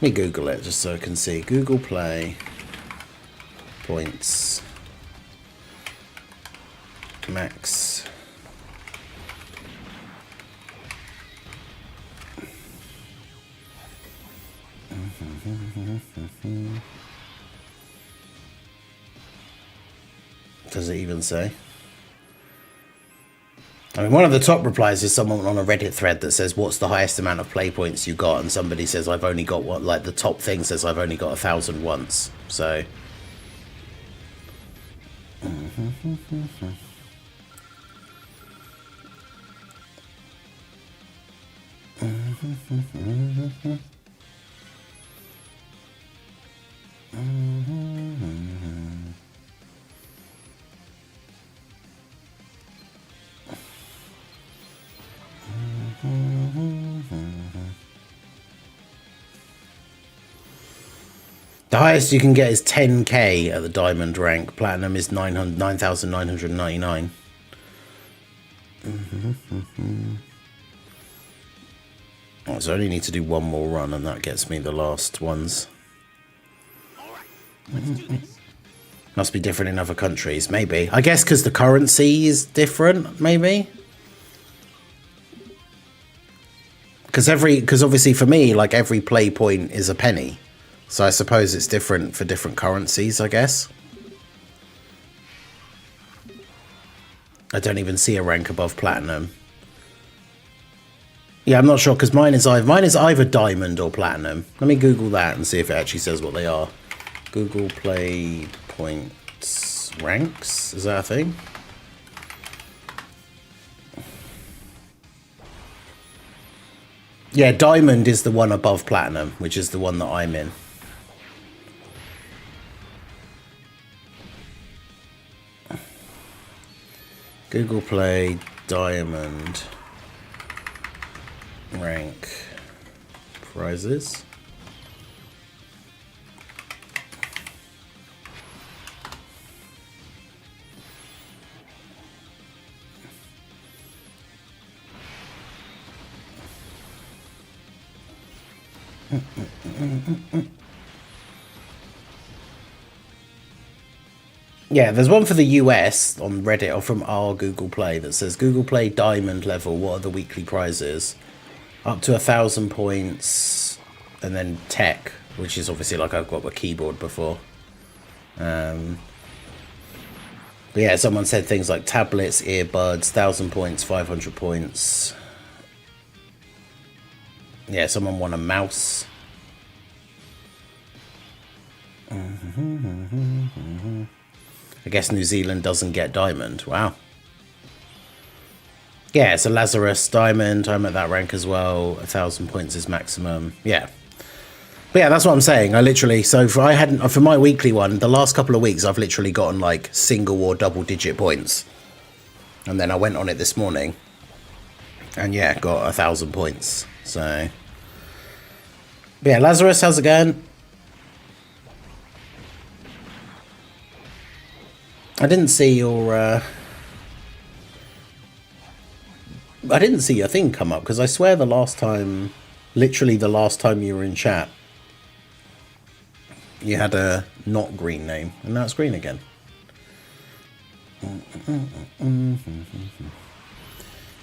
Let me Google it just so I can see. Google Play points max. Does it even say? I mean, one of the top replies is someone on a Reddit thread that says, what's the highest amount of play points you got? And somebody says, I've only got what, like the top thing says I've only got 1,000 once. So. The highest you can get is 10k at the diamond rank. Platinum is 9,999. Oh, so I only need to do one more run and that gets me the last ones. Must be different in other countries, maybe. I guess because the currency is different, maybe. Because obviously for me, like every play point is a penny. So I suppose it's different for different currencies, I guess. I don't even see a rank above platinum. Yeah, I'm not sure because mine is either diamond or platinum. Let me Google that and see if it actually says what they are. Google Play points ranks. Is that a thing? Yeah, diamond is the one above platinum, which is the one that I'm in. Google Play diamond rank prizes. Yeah, there's one for the US on Reddit or from our Google Play that says Google Play Diamond level, what are the weekly prizes? Up to 1,000 points, and then tech, which is obviously like I've got a keyboard before. But yeah, someone said things like tablets, earbuds, 1,000 points, 500 points. Yeah, someone won a mouse. I guess New Zealand doesn't get diamond. Wow. Yeah, it's a Lazarus diamond. I'm at that rank as well. 1,000 points is maximum. Yeah. But yeah, that's what I'm saying. I literally, so for my weekly one, the last couple of weeks, I've literally gotten like single or double digit points. And then I went on it this morning. And yeah, got 1,000 points. So. But yeah, Lazarus, how's it going? I didn't see your thing come up because I swear literally the last time you were in chat, you had a not green name and now it's green again.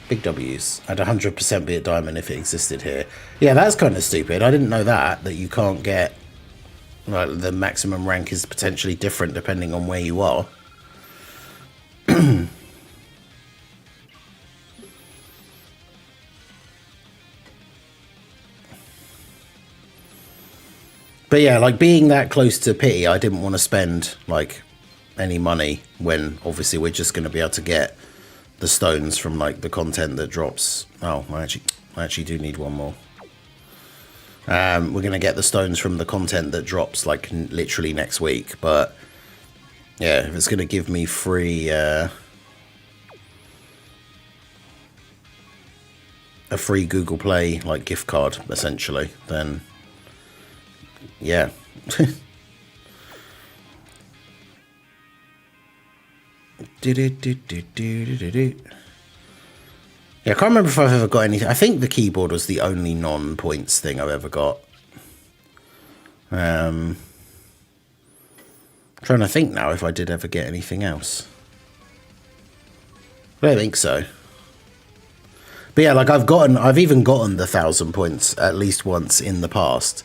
Big W's. I'd 100% be a diamond if it existed here. Yeah, that's kind of stupid. I didn't know that you can't get, like, the maximum rank is potentially different depending on where you are. But yeah, like being that close to pity, I didn't want to spend like any money when obviously we're just going to be able to get the stones from like the content that drops. Oh, I actually do need one more. We're going to get the stones from the content that drops like literally next week. But yeah, if it's going to give me free a free Google Play like gift card essentially, then yeah. Yeah, I can't remember if I've ever got anything. I think the keyboard was the only non-points thing I've ever got. Trying to think now if I did ever get anything else. I don't think so. But yeah, like I've even gotten the 1,000 points at least once in the past.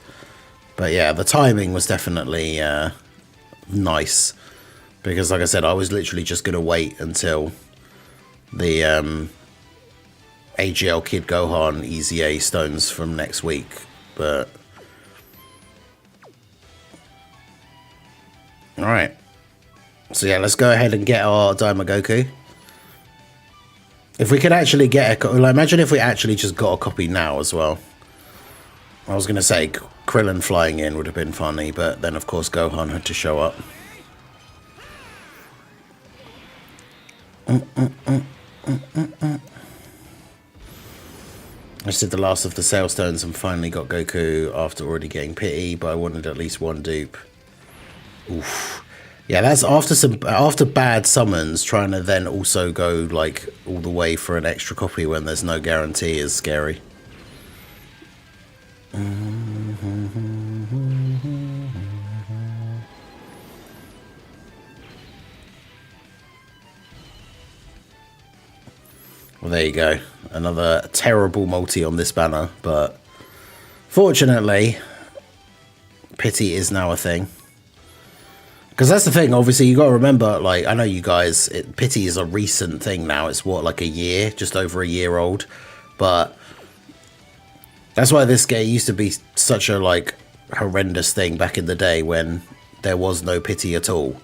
But yeah, the timing was definitely nice. Because like I said, I was literally just going to wait until the AGL Kid Gohan Easy A stones from next week. But alright. So yeah, let's go ahead and get our Daima Goku. If we could actually get a... Like, imagine if we actually just got a copy now as well. I was going to say Krillin flying in would have been funny, but then of course Gohan had to show up. I just did the last of the Sail Stones and finally got Goku after already getting pity, but I wanted at least one dupe. Oof. Yeah, that's after bad summons, trying to then also go like all the way for an extra copy when there's no guarantee is scary. Well, there you go. Another terrible multi on this banner, but fortunately, pity is now a thing. Because that's the thing, obviously, you got to remember, like, I know you guys, pity is a recent thing now. It's what, like a year, just over a year old. But that's why this game used to be such a, like, horrendous thing back in the day when there was no pity at all.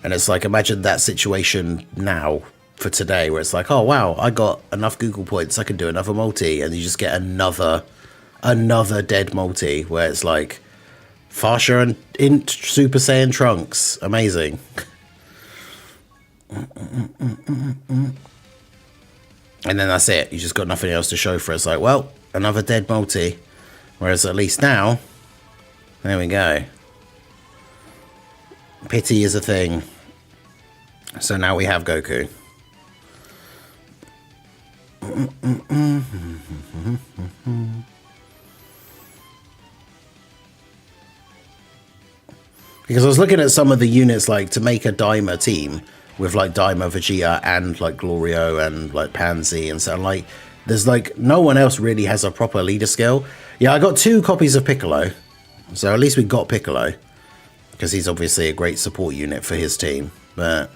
And it's like, imagine that situation now for today where it's like, oh, wow, I got enough Google points, I can do another multi. And you just get another dead multi where it's like, Farsha and Int Super Saiyan Trunks. Amazing. And then that's it. You just got nothing else to show for it. It's like, well, another dead multi. Whereas at least now, there we go. Pity is a thing. So now we have Goku. Because I was looking at some of the units, like, to make a Daima team with, like, Daima, Vegeta, and, like, Glorio, and, like, Pansy, and so, like, there's, like, no one else really has a proper leader skill. Yeah, I got 2 copies of Piccolo, so at least we got Piccolo, because he's obviously a great support unit for his team, but...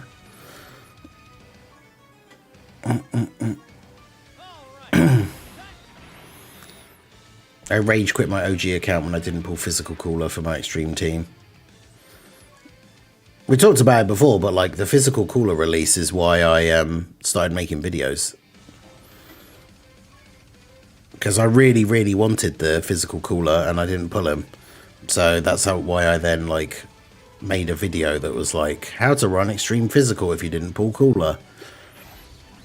I rage quit my OG account when I didn't pull Physical Cooler for my Extreme team. We talked about it before, but like the Physical Cooler release is why I started making videos. Because I really, really wanted the Physical Cooler and I didn't pull him. So that's why I then like made a video that was like, how to run Extreme Physical if you didn't pull Cooler.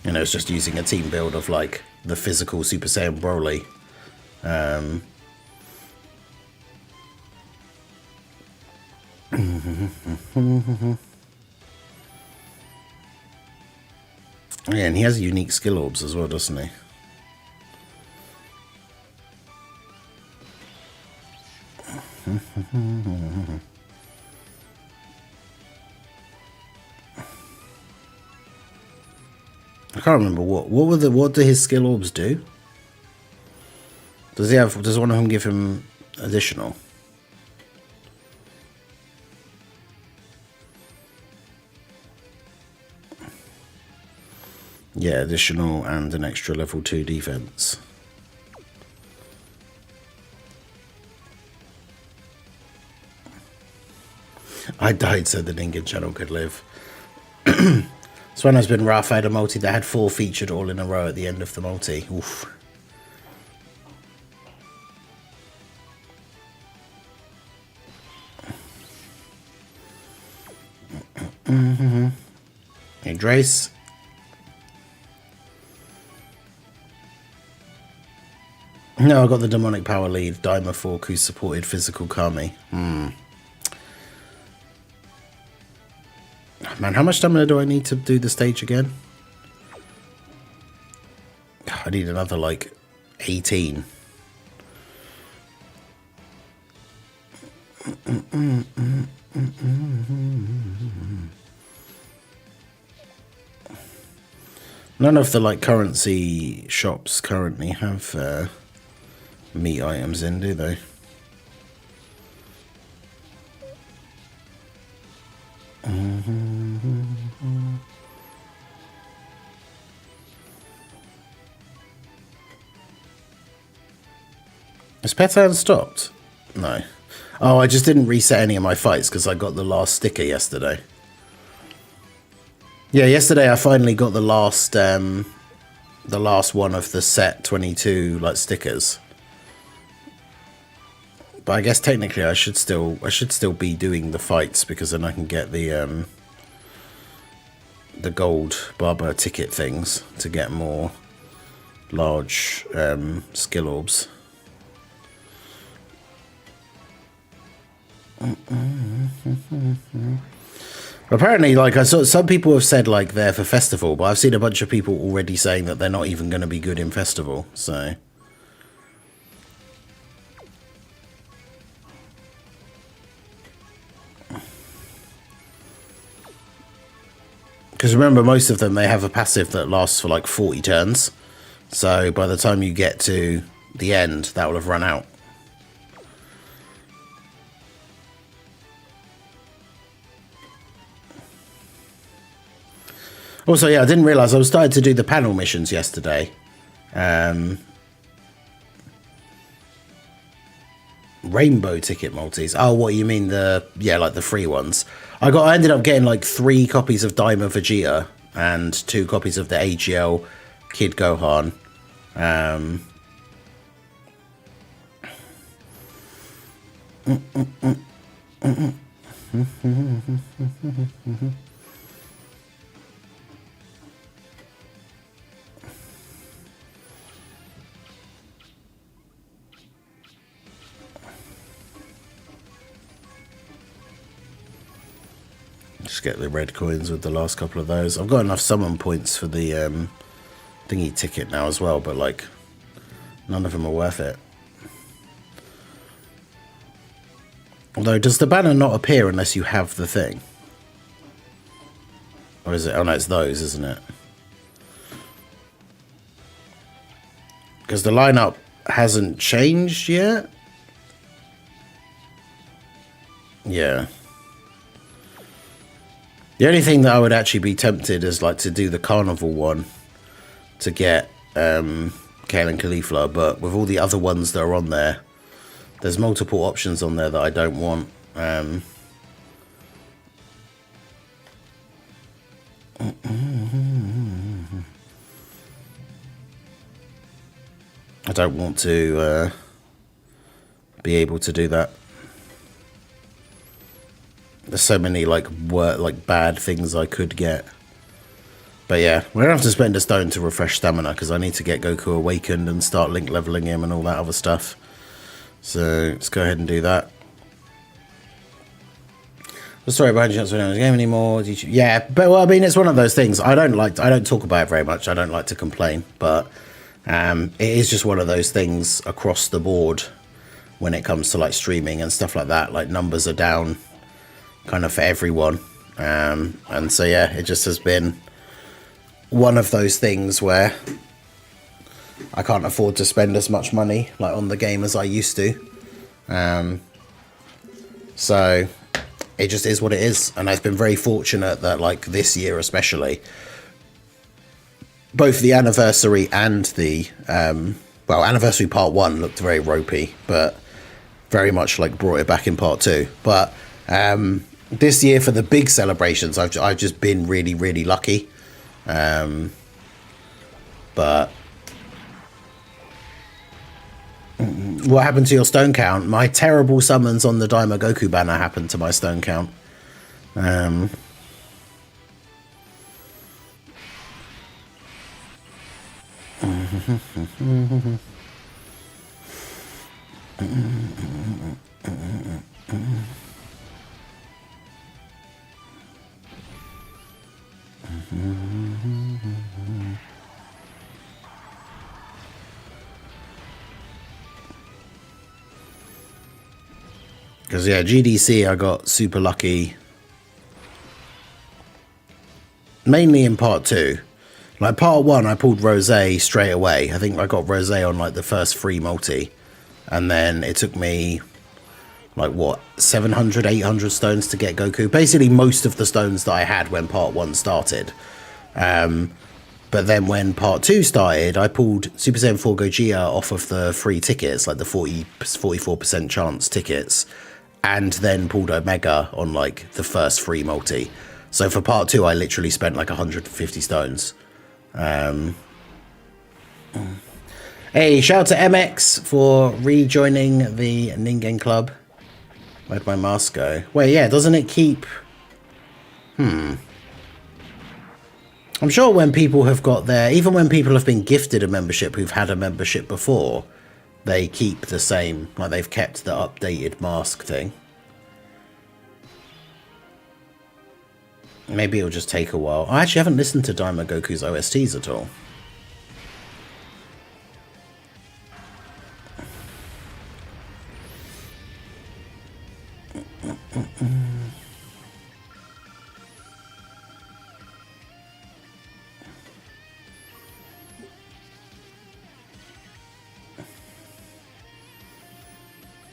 You know, it's just using a team build of like the Physical Super Saiyan Broly. Yeah, and he has unique skill orbs as well, doesn't he? I can't remember what do his skill orbs do? Does one of them give him additional? Yeah, additional and an extra level 2 defense. I died so the Ningen channel could live. This one has been rough. I had a multi that had 4 featured all in a row at the end of the multi. Oof. Hey, Drace. No, I got the demonic power lead. Daima Fork, who supported physical Kami. Man, how much stamina do I need to do the stage again? I need another, like, 18. None of the like currency shops currently have meat items in, do they? Has Petan stopped? No. Oh, I just didn't reset any of my fights because I got the last sticker yesterday. Yeah, yesterday I finally got the last one of the set 22 like stickers. But I guess technically I should still be doing the fights because then I can get the gold barber ticket things to get more large skill orbs. Apparently, like I saw, some people have said like they're for festival, but I've seen a bunch of people already saying that they're not even going to be good in festival. So, because remember, most of them they have a passive that lasts for like 40 turns. So by the time you get to the end, that will have run out. Also, yeah, I didn't realise I was starting to do the panel missions yesterday. Rainbow ticket multis. Oh, what you mean like the free ones? I ended up getting like 3 copies of Daima Vegeta and 2 copies of the AGL Kid Gohan. Just get the red coins with the last couple of those. I've got enough summon points for the thingy ticket now as well, but like none of them are worth it. Although, does the banner not appear unless you have the thing? Or is it? Oh no, it's those, isn't it? Because the lineup hasn't changed yet. Yeah. The only thing that I would actually be tempted is like to do the carnival one to get Kale and Caulifla, but with all the other ones that are on there, there's multiple options on there that I don't want. I don't want to be able to do that. There's so many like bad things I could get. But yeah, we're gonna have to spend a stone to refresh stamina because I need to get Goku awakened and start link leveling him and all that other stuff. So let's go ahead and do that. The story behind you not in the game anymore. Yeah, but well, I mean, it's one of those things. I don't talk about it very much. I don't like to complain, but it is just one of those things across the board when it comes to like streaming and stuff like that. Like numbers are down kind of for everyone, and so yeah, it just has been one of those things where I can't afford to spend as much money like on the game as I used to, so it just is what it is. And I've been very fortunate that like this year especially, both the anniversary and the anniversary part 1 looked very ropey, but very much like brought it back in part 2. But this year for the big celebrations, I've just been really, really lucky. But what happened to your stone count? My terrible summons on the Daima Goku banner happened to my stone count. Because, yeah, GDC, I got super lucky. Mainly in part 2. Like, part 1, I pulled Rosé straight away. I think I got Rosé on, like, the first free multi. And then it took me, like, what, 700, 800 stones to get Goku. Basically, most of the stones that I had when part 1 started. But then when part 2 started, I pulled Super Saiyan 4 Gogeta off of the free tickets, like the 44% chance tickets. And then pulled Omega on, like, the first free multi. So for part 2, I literally spent, like, 150 stones. Hey, shout out to MX for rejoining the Ningen Club. Where'd my mask go? Wait, yeah, doesn't it keep... I'm sure when people have got their... Even when people have been gifted a membership who've had a membership before... They keep the same, like they've kept the updated mask thing. Maybe it'll just take a while. I actually haven't listened to Daima Goku's OSTs at all.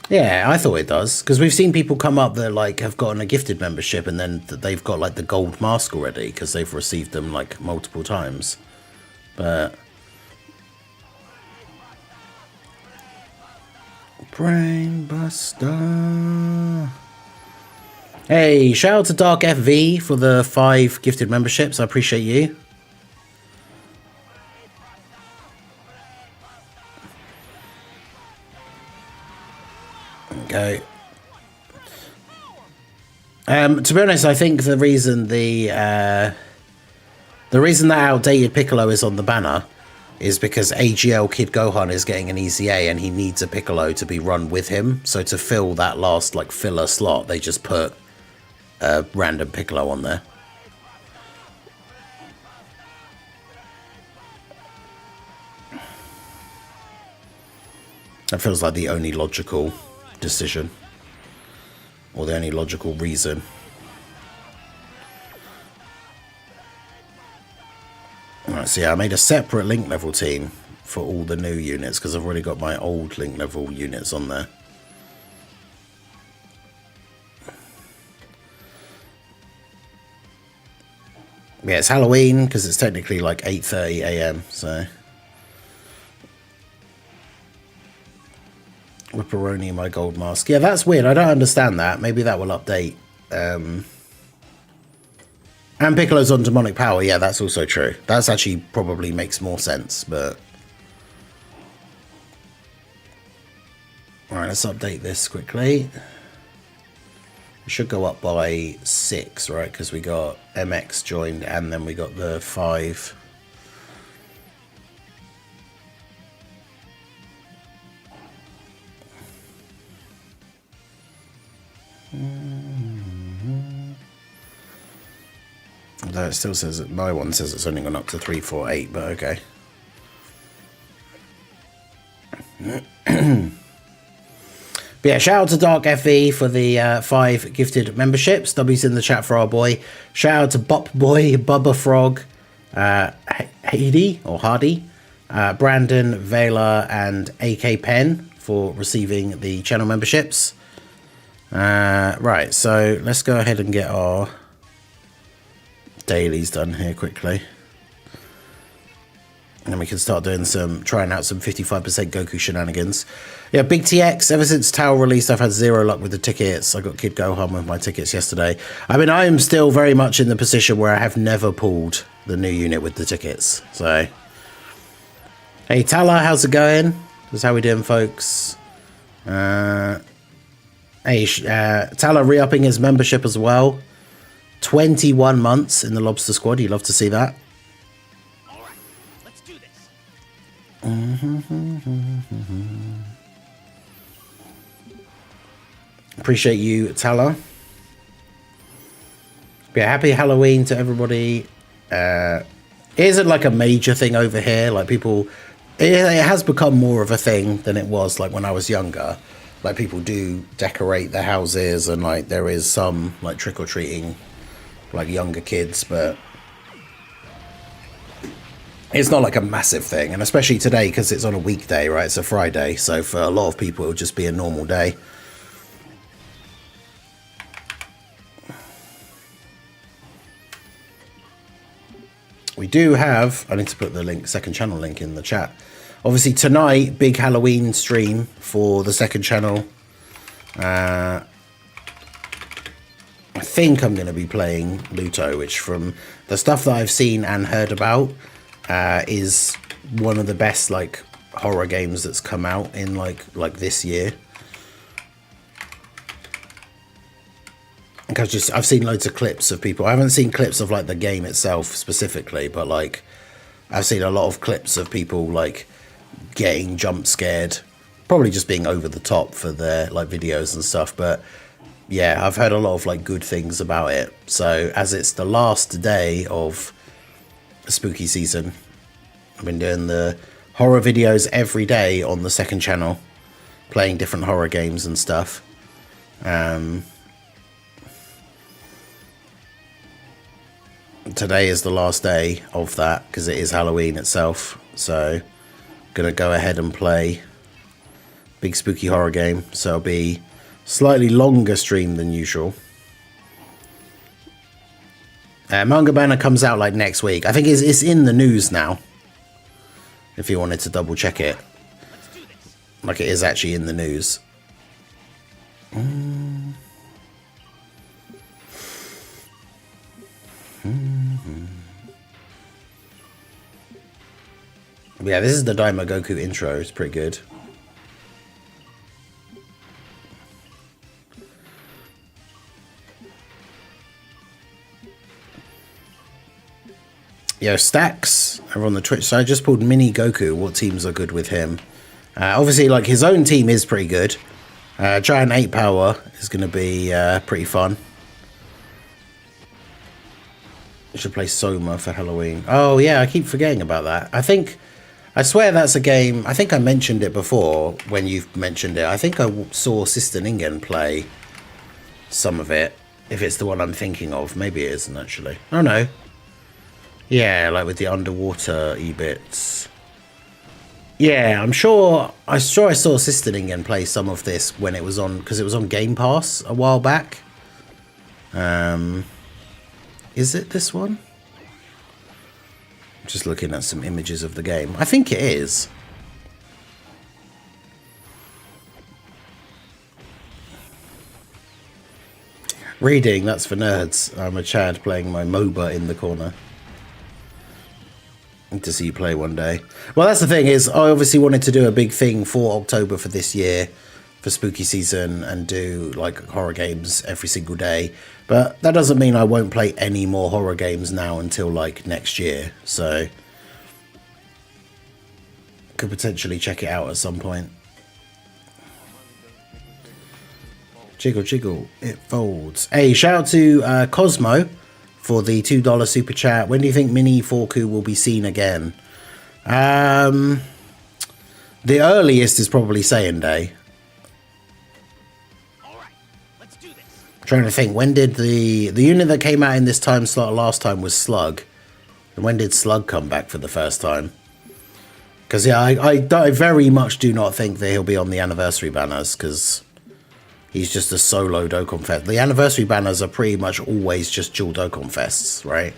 Yeah, I thought it does, because we've seen people come up that like have gotten a gifted membership and then they've got like the gold mask already because they've received them like multiple times. But Brainbuster. Hey, shout out to Dark FV for the 5 gifted memberships. I appreciate you. Okay. To be honest, I think the reason that outdated Piccolo is on the banner is because AGL Kid Gohan is getting an EZA and he needs a Piccolo to be run with him. So to fill that last like filler slot, they just put a random Piccolo on there. That feels like the only logical decision, or the only logical reason. Alright, so yeah, I made a separate link level team for all the new units because I've already got my old link level units on there. Yeah, it's Halloween because it's technically like 8:30 AM, so Ripperoni, my gold mask. Yeah, that's weird. I don't understand that. Maybe that will update. And Piccolo's on demonic power. Yeah, that's also true. That's actually probably makes more sense, but... Alright, let's update this quickly. It should go up by 6, right? Because we got MX joined and then we got the 5... Although it still says that my one says it's only gone up to 348, but okay. But yeah, shout out to Dark FE for the 5 gifted memberships. W's in the chat for our boy. Shout out to Bop Boy, Bubba Frog, Hardy, Brandon, Vela, and AK Pen for receiving the channel memberships. Right, so let's go ahead and get our dailies done here quickly. And then we can start doing trying out some 55% Goku shenanigans. Yeah, Big TX, ever since Tao released, I've had 0 luck with the tickets. I got Kid Gohan with my tickets yesterday. I mean, I am still very much in the position where I have never pulled the new unit with the tickets. So, hey, Tala, how's it going? That's how we doing, folks. Hey, Tala re-upping his membership as well. 21 months in the Lobster Squad. You'd love to see that. All right, let's do this. Appreciate you, Tala. Yeah, happy Halloween to everybody. It isn't like a major thing over here. Like people, it has become more of a thing than it was like when I was younger. like people do decorate their houses, and like there is some like trick-or-treating, like younger kids, but it's not like a massive thing. And especially today, because it's on a weekday, right? It's a Friday, so for a lot of people it'll just be a normal day. We do have, I need to put the link, second channel link in the chat. Obviously tonight, big Halloween stream for the second channel. I think I'm going to be playing Luto, which from the stuff that I've seen and heard about is one of the best like horror games that's come out in like this year. Because I've seen loads of clips of people. I haven't seen clips of like the game itself specifically, but like I've seen a lot of clips of people like getting jump scared, probably just being over the top for their like videos and stuff. But yeah, I've heard a lot of like good things about it. So as it's the last day of spooky season, I've been doing the horror videos every day on the second channel, playing different horror games and stuff. Today is the last day of that because it is Halloween itself, so gonna go ahead and play big spooky horror game. So it'll be slightly longer stream than usual. Manga Banner comes out like next week. I think it's in the news now, if you wanted to double check it. Like it is actually in the news. Yeah, this is the Daima Goku intro. It's pretty good. Yo, Stacks over on the Twitch. So I just pulled Mini Goku. What teams are good with him? Obviously, like his own team is pretty good. Giant 8 Power is going to be pretty fun. I should play Soma for Halloween. Oh yeah, I keep forgetting about that. I swear that's a game. I think I mentioned it before when you've mentioned it. I think I saw Sister Ningen play some of it. If it's the one I'm thinking of. Maybe it isn't actually. Oh no. Yeah, like with the underwater E-bits. Yeah, I'm sure I saw Sister Ningen play some of this when it was on, because it was on Game Pass a while back. Is it this one? Just looking at some images of the game. I think it is. Reading, that's for nerds. I'm a Chad playing my MOBA in the corner. To see you play one day. Well, that's the thing is, I obviously wanted to do a big thing for October for this year, for spooky season, and do like horror games every single day. But that doesn't mean I won't play any more horror games now until like next year. So could potentially check it out at some point. Jiggle, jiggle, it folds. Hey, shout out to Cosmo for the $2 super chat. When do you think Mini Forku will be seen again? The earliest is probably Saiyan Day. I'm trying to think, when did the unit that came out in this time slot last time was Slug? And when did Slug come back for the first time? Because yeah, I very much do not think that he'll be on the anniversary banners, because he's just a solo Dokkan Fest. The anniversary banners are pretty much always just dual Dokkan Fests, right?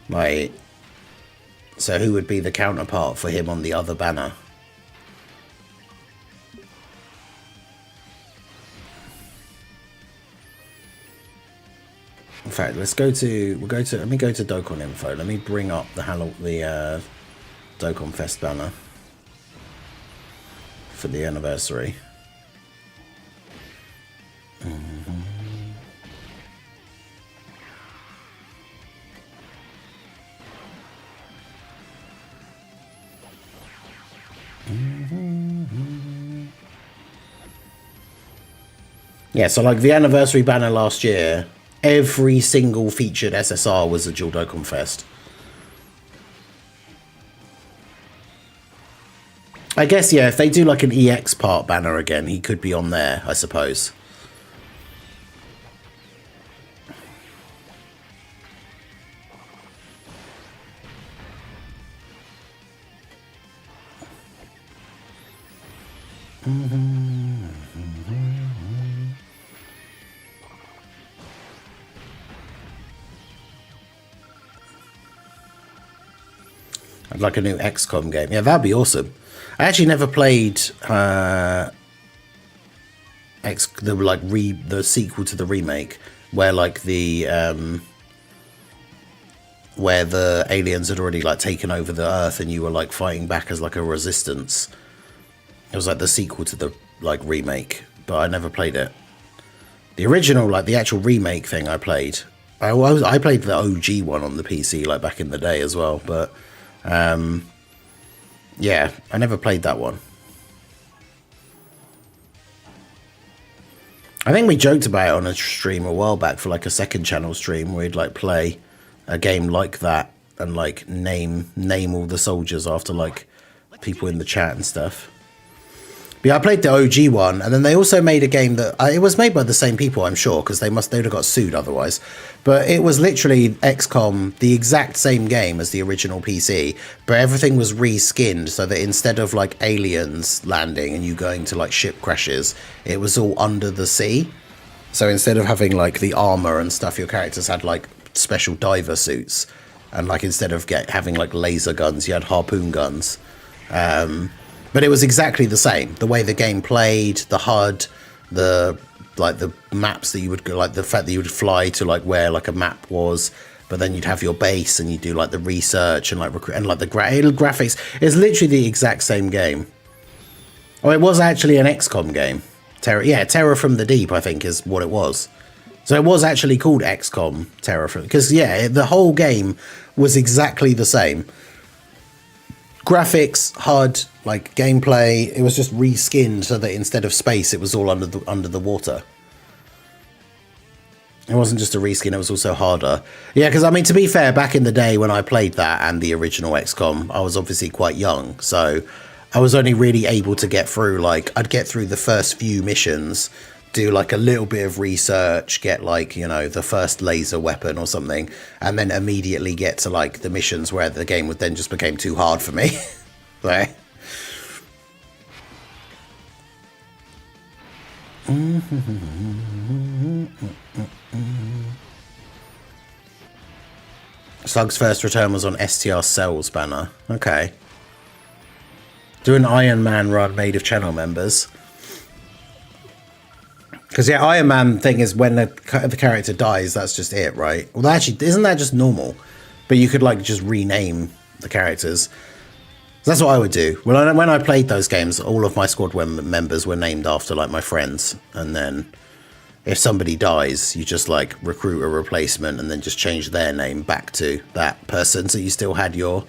Like, so who would be the counterpart for him on the other banner? In fact, let me go to Dokkan info. Let me bring up the Dokkan Fest banner for the anniversary. Yeah, so like the anniversary banner last year, every single featured SSR was a dual Dokkan Fest. I guess, yeah, if they do like an EX part banner again, he could be on there, I suppose. I'd like a new XCOM game. Yeah, that'd be awesome. I actually never played the sequel to the remake, where like where the aliens had already like taken over the Earth and you were like fighting back as like a resistance. It was like the sequel to the like remake, but I never played it. The original, like the actual remake thing, I played. I played the OG one on the PC like back in the day as well, but yeah, I never played that one. I think we joked about it on a stream a while back for like a second channel stream where we'd like play a game like that and like name all the soldiers after like people in the chat and stuff. But yeah, I played the OG one, and then they also made a game that it was made by the same people, I'm sure, because they'd have got sued otherwise. But it was literally XCOM, the exact same game as the original PC, but everything was reskinned so that instead of like aliens landing and you going to like ship crashes, it was all under the sea. So instead of having like the armor and stuff, your characters had like special diver suits, and like instead of having like laser guns, you had harpoon guns. But it was exactly the same. The way the game played, the HUD, the maps that you would go, like the fact that you would fly to like where like a map was, but then you'd have your base and you do like the research and like the graphics. It's literally the exact same game. Oh, it was actually an XCOM game. Terror from the Deep, I think, is what it was. So it was actually called XCOM Terror from, because yeah, the whole game was exactly the same. Graphics, HUD, like gameplay, it was just reskinned so that instead of space, it was all under the water. It wasn't just a reskin, it was also harder. Yeah, because I mean, to be fair, back in the day when I played that and the original XCOM, I was obviously quite young, so I was only really able to get through, like, I'd get through the first few missions, do like a little bit of research, get like, you know, the first laser weapon or something, and then immediately get to like the missions where the game would then just became too hard for me. Right. Slug's first return was on STR Cells banner. Okay. Do an Iron Man run made of channel members. Because yeah, Iron Man thing is when the character dies, that's just it, right? Well, actually, isn't that just normal? But you could like just rename the characters. So that's what I would do. Well, when I played those games, all of my squad members were named after like my friends, and then if somebody dies, you just like recruit a replacement and then just change their name back to that person, so you still had your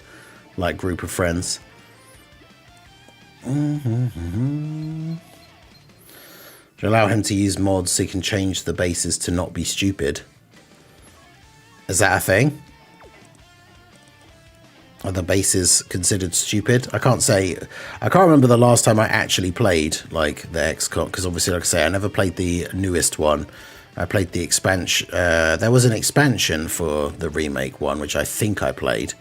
like group of friends. To allow him to use mods so he can change the bases to not be stupid. Is that a thing? Are the bases considered stupid? I can't say. I can't remember the last time I actually played like the XCOM, because obviously, like I say, I never played the newest one. I played the expansion. There was an expansion for the remake one, which I think I played,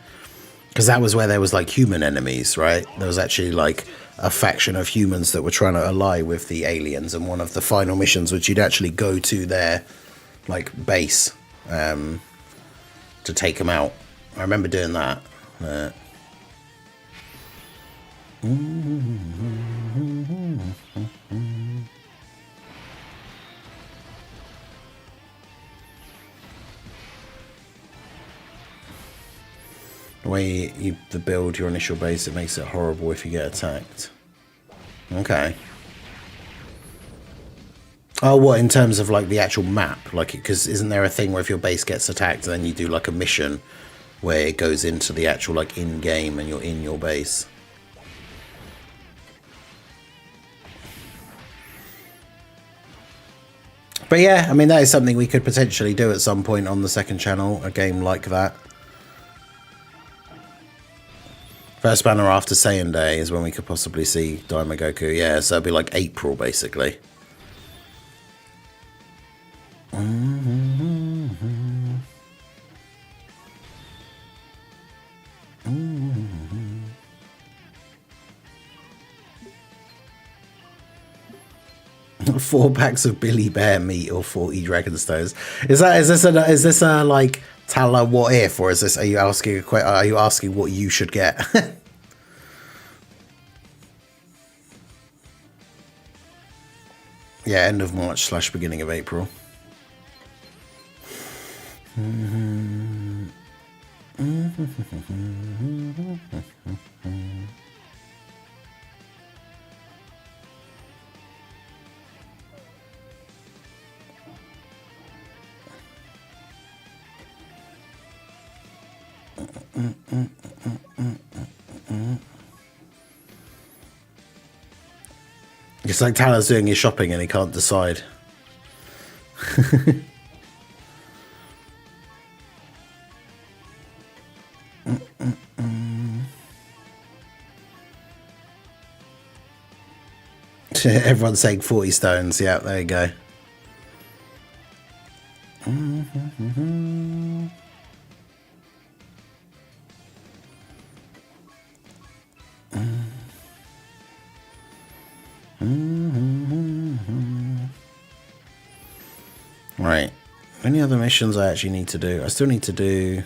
because that was where there was like human enemies, right? There was actually like a faction of humans that were trying to ally with the aliens, and one of the final missions, which you'd actually go to their like base to take them out. I remember doing that. The way you build your initial base, it makes it horrible if you get attacked. Okay. Oh, what, in terms of like the actual map? Like, because isn't there a thing where if your base gets attacked, then you do like a mission where it goes into the actual like in-game and you're in your base? But yeah, I mean, that is something we could potentially do at some point on the second channel, a game like that. First banner after Saiyan Day is when we could possibly see Daima Goku. Yeah, so it'll be like April, basically. Mm-hmm. 4 packs of Billy Bear meat or 40 Dragon Stones. Is this a like Tala what if, or is this, are you asking what you should get? Yeah, end of March / beginning of April. It's like Tala's doing his shopping and he can't decide. Everyone's saying 40 stones. Yeah, there you go. Right. Any other missions I actually need to do? I still need to do...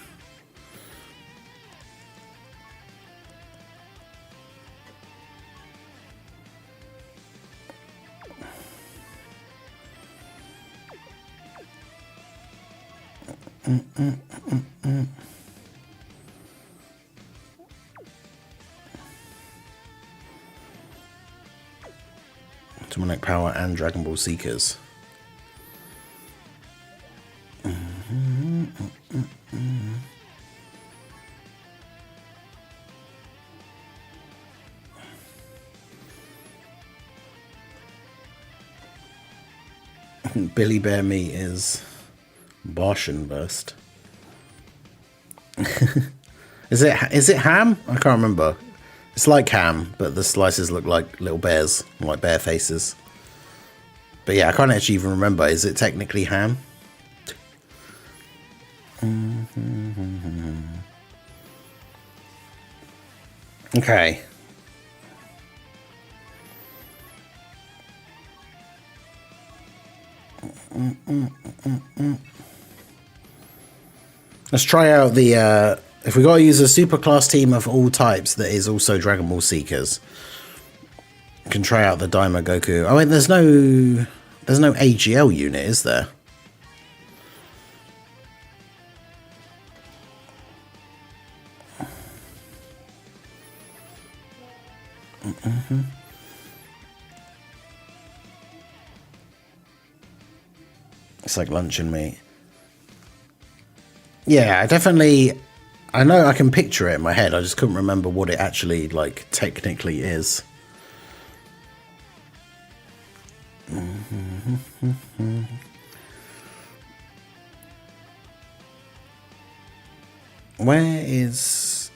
Demonic Power and Dragon Ball Seekers. Billy Bear meat is Barshan burst. Is it ham? I can't remember. It's like ham, but the slices look like little bears, like bear faces. But yeah, I can't actually even remember. Is it technically ham? Okay. Let's try out the if we gotta use a super class team of all types that is also Dragon Ball Seekers, we can try out the Daima Goku. I mean, there's no AGL unit, is there? It's like luncheon meat. Yeah, I know I can picture it in my head. I just couldn't remember what it actually, like, technically is. Where is...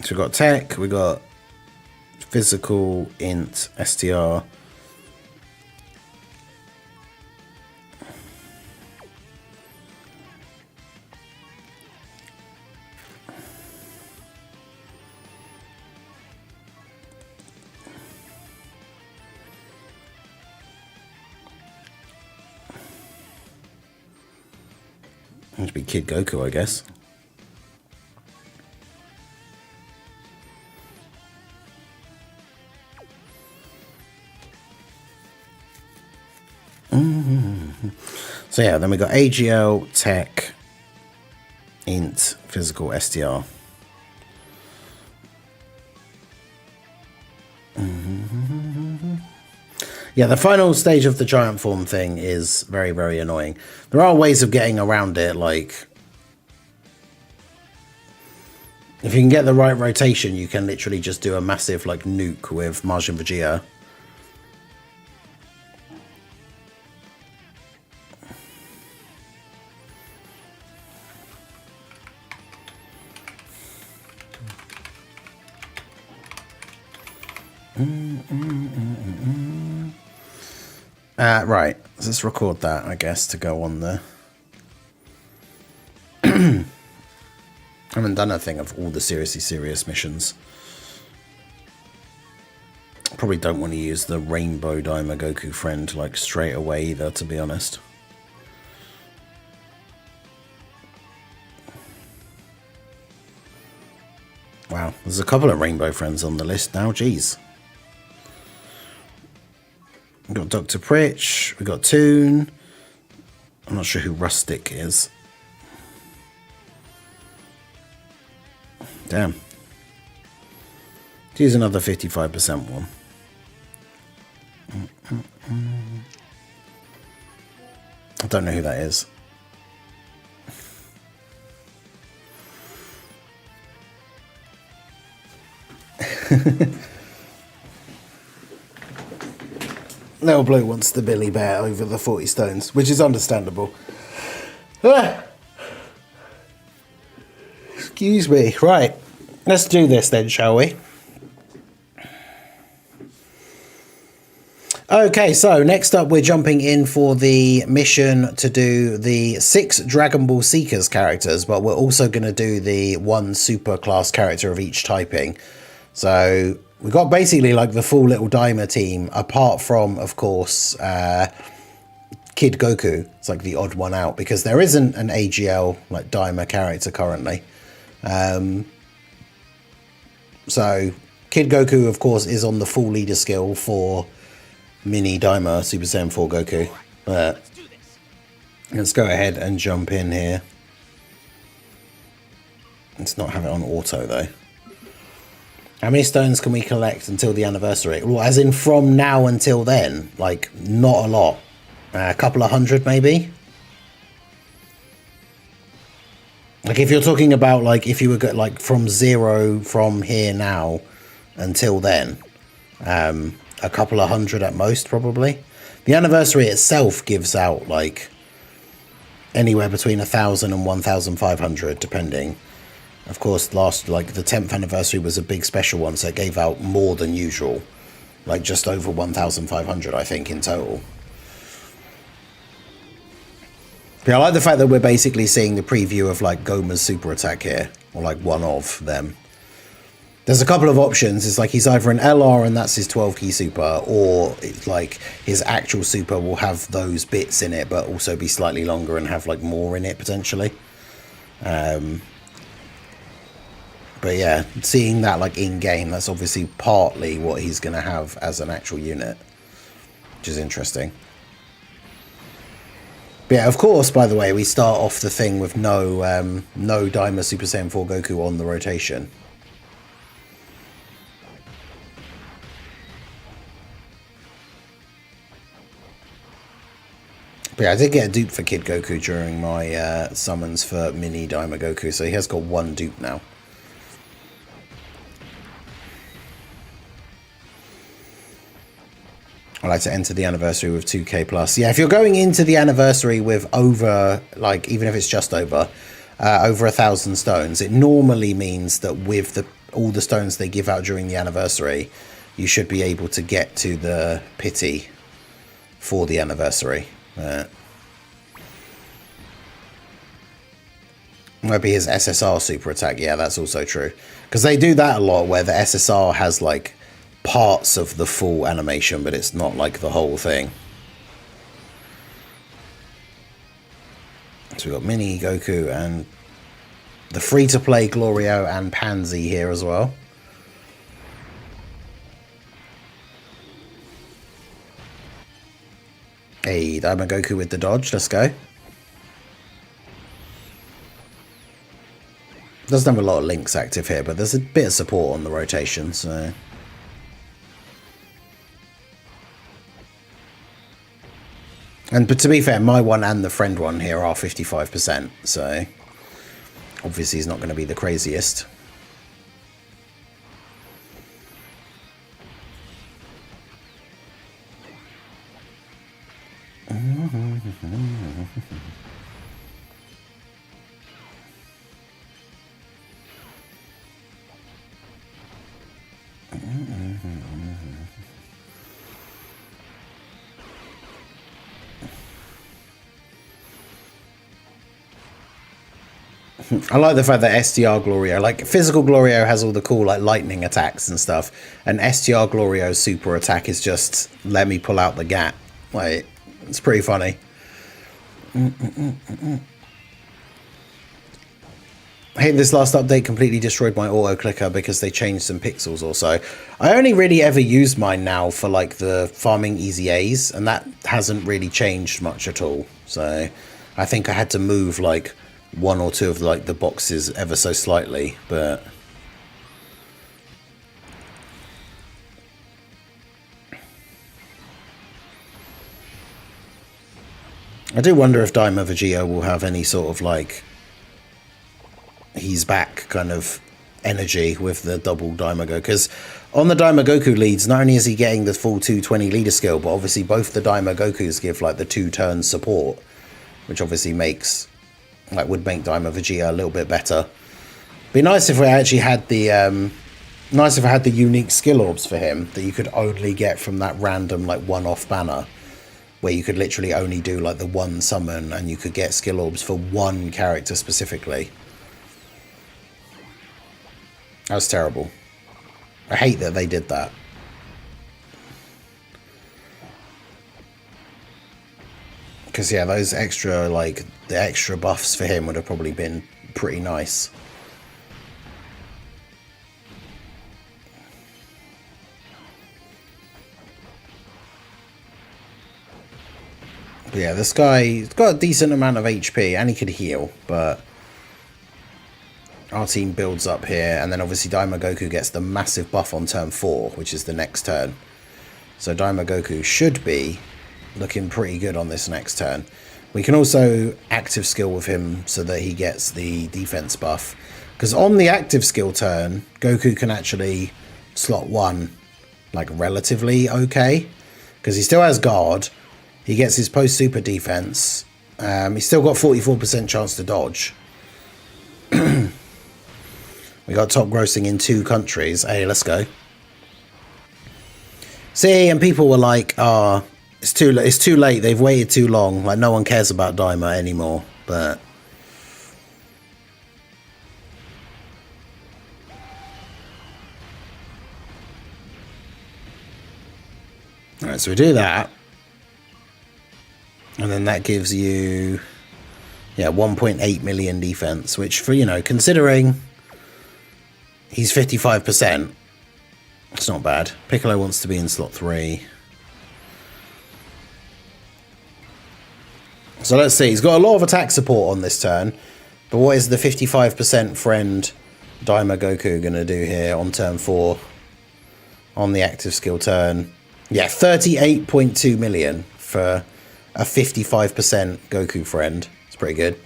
So we've got tech, we've got physical, int, str. Must be Kid Goku, I guess. So yeah, then we got AGL, tech, int, physical, STR. Yeah, the final stage of the giant form thing is very, very annoying. There are ways of getting around it, like... if you can get the right rotation, you can literally just do a massive, like, nuke with Majin Vegeta. Right, let's record that, I guess, to go on there. I haven't done a thing of all the seriously serious missions. Probably don't want to use the Rainbow Daima Goku friend like straight away either, to be honest. Wow, there's a couple of Rainbow friends on the list now, jeez. We've got Dr. Pritch, we've got Toon. I'm not sure who Rustic is. Damn. Let's use another 55% one. I don't know who that is. Little Blue wants the Billy Bear over the 40 stones, which is understandable. Excuse me. Right, let's do this then, shall we? Okay, so next up we're jumping in for the mission to do the 6 Dragon Ball Seekers characters, but we're also going to do the 1 super class character of each typing. So we got basically like the full little Daima team, apart from, of course, Kid Goku. It's like the odd one out because there isn't an AGL like Daima character currently. So Kid Goku, of course, is on the full leader skill for Mini Daima Super Saiyan 4 Goku. Let's go ahead and jump in here. Let's not have it on auto though. How many stones can we collect until the anniversary? Well, as in from now until then, like not a lot. A couple of hundred maybe. Like if you're talking about like if you were like from 0 from here now until then, a couple of hundred at most probably. The anniversary itself gives out like anywhere between 1,000 and 1,500 depending. Of course, last like the 10th anniversary was a big special one, so it gave out more than usual, like just over 1,500 I think in total. But I like the fact that we're basically seeing the preview of like Goma's super attack here, or like one of them. There's a couple of options. It's like he's either an LR and that's his 12 key super, or it's like his actual super will have those bits in it but also be slightly longer and have like more in it potentially. But yeah, seeing that like in game, that's obviously partly what he's going to have as an actual unit, which is interesting. But yeah, of course, by the way, we start off the thing with no Daima Super Saiyan 4 Goku on the rotation. But yeah, I did get a dupe for Kid Goku during my summons for Mini Daima Goku, so he has got 1 dupe now. I like to enter the anniversary with 2k plus. Yeah, if you're going into the anniversary with over, like, even if it's just over 1,000 stones, it normally means that with all the stones they give out during the anniversary, you should be able to get to the pity for the anniversary. Might be his SSR super attack. Yeah, that's also true. Because they do that a lot, where the SSR has, like, parts of the full animation, but it's not like the whole thing. So we've got Mini Goku and the free-to-play Glorio and Pansy here as well. Hey, Daima Goku with the dodge. Let's go. Doesn't have a lot of links active here, but there's a bit of support on the rotation, so... But to be fair, my one and the friend one here are 55%, so obviously he's not going to be the craziest. I like the fact that STR Glorio, like physical Glorio has all the cool like lightning attacks and stuff, and STR Glorio's super attack is just let me pull out the gat. Like, it's pretty funny. Hey, this last update completely destroyed my auto clicker because they changed some pixels or so. I only really ever use mine now for like the farming easy A's, and that hasn't really changed much at all. So I think I had to move like one or two of like the boxes ever so slightly, but I do wonder if Daima Vegeta will have any sort of like he's back kind of energy with the double Daima Goku, because on the Daima Goku leads, not only is he getting the full 220 leader skill, but obviously both the Daima Gokus give like the 2-turn support, which obviously makes like would make Daima Vegeta a little bit better. Be nice if we actually had the nice if I had the unique skill orbs for him that you could only get from that random like one-off banner, where you could literally only do like the one summon and you could get skill orbs for one character specifically. That was terrible. I hate that they did that. Because yeah, those extra like the extra buffs for him would have probably been pretty nice. But yeah, this guy's got a decent amount of HP and he could heal, but our team builds up here, and then obviously Daima Goku gets the massive buff on turn 4, which is the next turn. So Daima Goku should be looking pretty good on this next turn. We can also active skill with him so that he gets the defense buff, because on the active skill turn Goku can actually slot 1 like relatively okay, because he still has guard, he gets his post super defense, he's still got 44% chance to dodge. We got top grossing in 2 countries. Hey, let's go. See, and people were like, "Oh, it's too late. They've waited too long. Like, no one cares about Daima anymore." But all right, so we do that, and then that gives you 1.8 million defense, which for considering he's 55%. It's not bad. Piccolo wants to be in slot 3. So let's see. He's got a lot of attack support on this turn. But what is the 55% friend Daima Goku going to do here on turn 4? On the active skill turn. Yeah, 38.2 million for a 55% Goku friend. It's pretty good.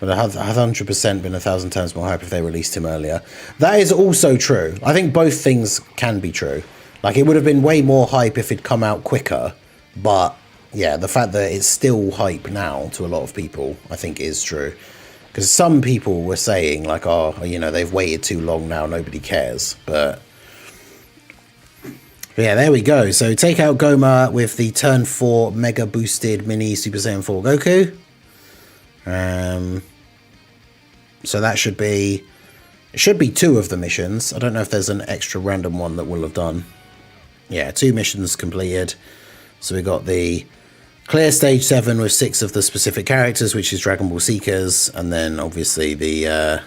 But it had 100% been 1,000 times more hype if they released him earlier. That is also true. I think both things can be true. Like, it would have been way more hype if it'd come out quicker. But, yeah, the fact that it's still hype now to a lot of people, I think is true. Because some people were saying, like, oh, they've waited too long now, nobody cares. But yeah, there we go. So take out Goma with the turn 4 mega boosted mini Super Saiyan 4 Goku. So that should be 2 of the missions. I don't know if there's an extra random one that we'll have done. Yeah, 2 missions completed. So we got the clear stage 7 with 6 of the specific characters, which is Dragon Ball Seekers, and then obviously the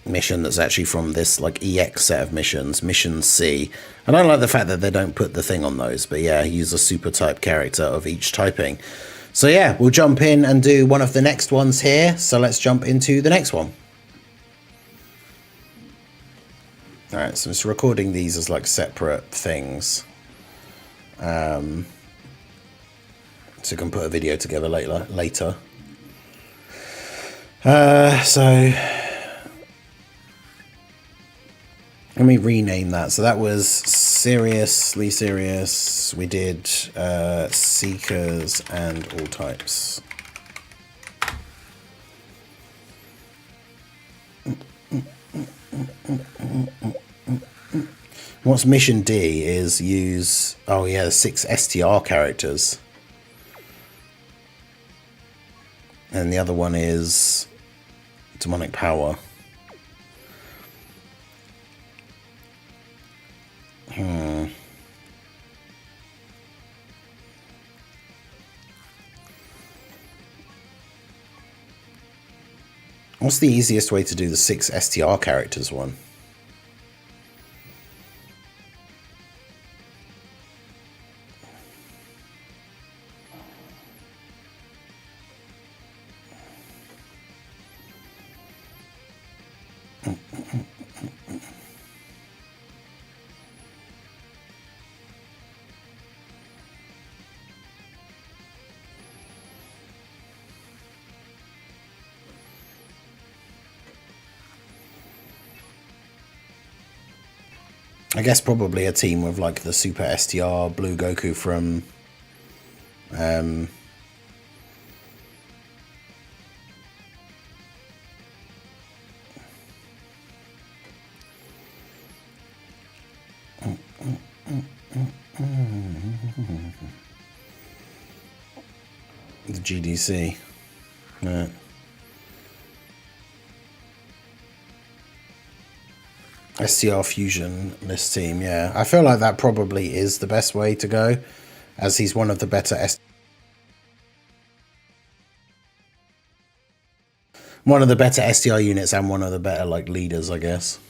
mission that's actually from this like EX set of missions, Mission C. I don't like the fact that they don't put the thing on those, but yeah, use a super type character of each typing. So yeah, we'll jump in and do one of the next ones here. So let's jump into the next one. All right, so it's recording these as like separate things. So we can put a video together later. So let me rename that. So that was Seriously Serious. We did Seekers and All Types. What's mission D is use, oh yeah, 6 STR characters. And the other one is demonic power. What's the easiest way to do the 6 STR characters one? I guess probably a team with like the Super STR Blue Goku from the GDC. Right. STR Fusion, this team, yeah. I feel like that probably is the best way to go, as he's one of the better STR units and one of the better like leaders, I guess.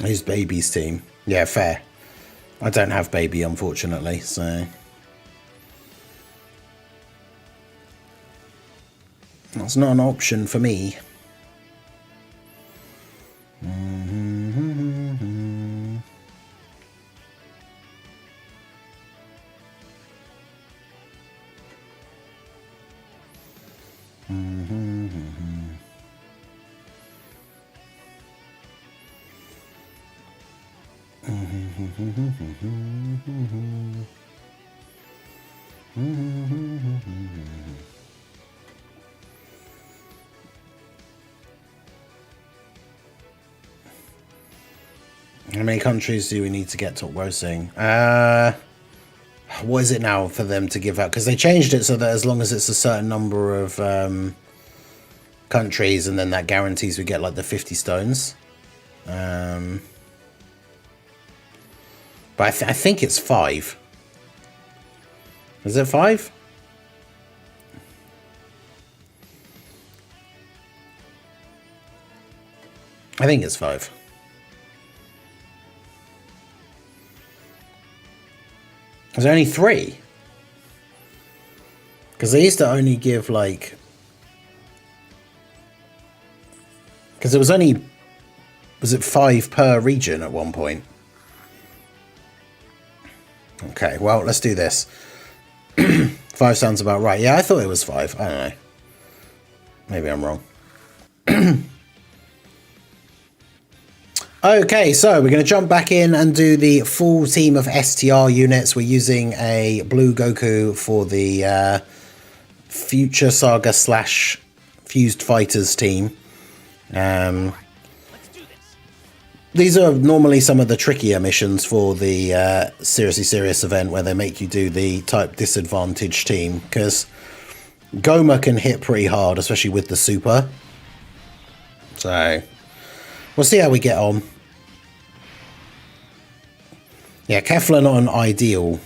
Who's Baby's team? Yeah, fair. I don't have Baby, unfortunately, so that's not an option for me. How many countries do we need to get top grossing? What is it now for them to give out? Because they changed it so that as long as it's a certain number of countries, and then that guarantees we get like the 50 stones. But I think it's 5. Is it 5? I think it's 5. There's only 3. Because they used to only give like... Because it was only... Was it 5 per region at one point? Okay, well, let's do this. 5 sounds about right. Yeah, I thought it was 5. I don't know. Maybe I'm wrong. Okay, so we're going to jump back in and do the full team of STR units. We're using a Blue Goku for the Future Saga / Fused Fighters team. These are normally some of the trickier missions for the Seriously Serious event, where they make you do the type disadvantage team, because Goma can hit pretty hard, especially with the super. So we'll see how we get on. Yeah, Kefla not an ideal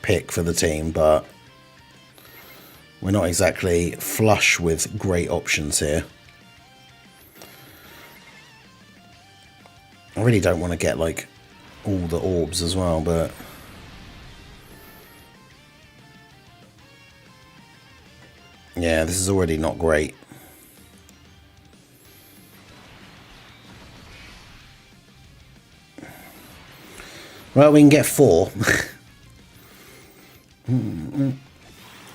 pick for the team, but We're not exactly flush with great options here. I really don't want to get like all the orbs as well, but yeah, this is already not great. Well, we can get 4.